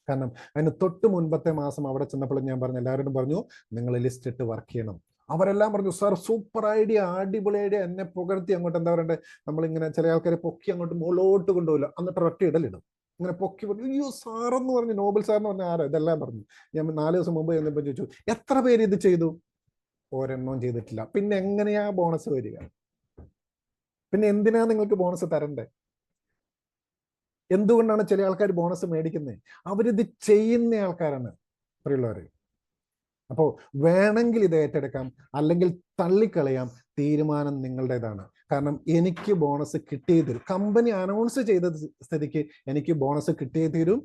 കാരണം അതിന് തൊട്ട് മുൻപത്തെ മാസം അവിടെ ചെന്നപ്പോൾ ഞാൻ പറഞ്ഞു, എല്ലാവരോടും പറഞ്ഞു നിങ്ങൾ ലിസ്റ്റ് ഇട്ട് വർക്ക് ചെയ്യണം. അവരെല്ലാം പറഞ്ഞു, സാർ സൂപ്പർ ഐഡിയ, അടിപൊളി ഐഡിയ. എന്നെ പുകഴ്ത്തി അങ്ങോട്ട്, എന്താ പറയണ്ടേ, നമ്മളിങ്ങനെ ചില ആൾക്കാരെ പൊക്കി അങ്ങോട്ട് മുകളോട്ട് കൊണ്ടുപോകില്ല, എന്നിട്ട് ഒറ്റ ഇടലിടും. ഇങ്ങനെ പൊക്കി പറഞ്ഞു, അയ്യോ സാറെന്ന് പറഞ്ഞു, നോബൽ സാറെന്ന് പറഞ്ഞ ആരോ, ഇതെല്ലാം പറഞ്ഞു. ഞാൻ 4 ദിവസം മുമ്പ് ചെന്നപ്പോൾ ചോദിച്ചു, എത്ര പേര് ഇത് ചെയ്തു? ഒരെണ്ണവും ചെയ്തിട്ടില്ല. പിന്നെ എങ്ങനെയാ ബോണസ് വരിക? പിന്നെ എന്തിനാ നിങ്ങൾക്ക് ബോണസ് തരണ്ടേ? എന്തുകൊണ്ടാണ് ചില ആൾക്കാർ ബോണസ് മേടിക്കുന്നത്? അവരിത് ചെയ്യുന്ന ആൾക്കാരാണ്, പ്രിയമുള്ളവർ. അപ്പോൾ വേണമെങ്കിൽ ഇത് ഏറ്റെടുക്കാം, അല്ലെങ്കിൽ തള്ളിക്കളയാം. തീരുമാനം നിങ്ങളുടേതാണ്. കാരണം എനിക്ക് ബോണസ് കിട്ടിയേ തീരും. കമ്പനി അനൗൺസ് ചെയ്ത സ്ഥിതിക്ക് എനിക്ക് ബോണസ് കിട്ടിയേ തീരും.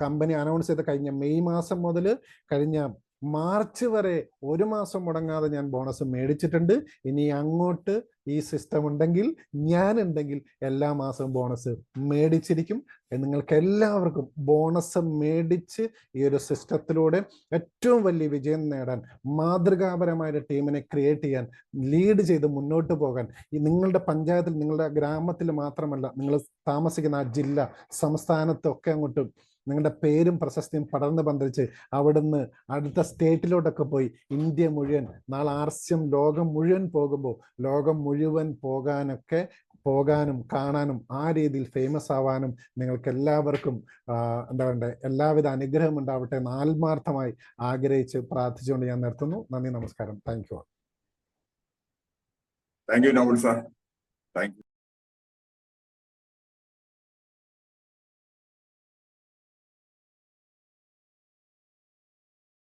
കമ്പനി അനൗൺസ് ചെയ്ത കഴിഞ്ഞ മെയ് മാസം മുതൽ കഴിഞ്ഞ മാർച്ച് വരെ 1 മാസം മുടങ്ങാതെ ഞാൻ ബോണസ് മേടിച്ചിട്ടുണ്ട്. ഇനി അങ്ങോട്ട് ഈ സിസ്റ്റം ഉണ്ടെങ്കിൽ, ഞാനുണ്ടെങ്കിൽ എല്ലാ മാസവും ബോണസ് മേടിച്ചിരിക്കും. നിങ്ങൾക്ക് എല്ലാവർക്കും ബോണസ് മേടിച്ച് ഈ ഒരു സിസ്റ്റത്തിലൂടെ ഏറ്റവും വലിയ വിജയം നേടാൻ, മാതൃകാപരമായ ഒരു ടീമിനെ ക്രിയേറ്റ് ചെയ്യാൻ, ലീഡ് ചെയ്ത് മുന്നോട്ട് പോകാൻ, ഈ നിങ്ങളുടെ പഞ്ചായത്തിൽ, നിങ്ങളുടെ ഗ്രാമത്തിൽ മാത്രമല്ല, നിങ്ങൾ താമസിക്കുന്ന ആ ജില്ല, സംസ്ഥാനത്തൊക്കെ അങ്ങോട്ട് നിങ്ങളുടെ പേരും പ്രശസ്തിയും പടർന്ന് പന്തലിച്ച് അവിടുന്ന് അടുത്ത സ്റ്റേറ്റിലോട്ടൊക്കെ പോയി ഇന്ത്യ മുഴുവൻ, നാളെ ആർസ്യം ലോകം മുഴുവൻ പോകുമ്പോൾ ലോകം മുഴുവൻ പോകാനും കാണാനും ആ രീതിയിൽ ഫേമസ് ആവാനും നിങ്ങൾക്ക് എല്ലാവർക്കും എന്താ പറയണ്ടേ, എല്ലാവിധ അനുഗ്രഹം ഉണ്ടാവട്ടെ എന്ന് ആത്മാർത്ഥമായി ആഗ്രഹിച്ച് പ്രാർത്ഥിച്ചുകൊണ്ട് ഞാൻ നിർത്തുന്നു. നന്ദി, നമസ്കാരം. Thank you. Thank you Nobel sir. Thank you.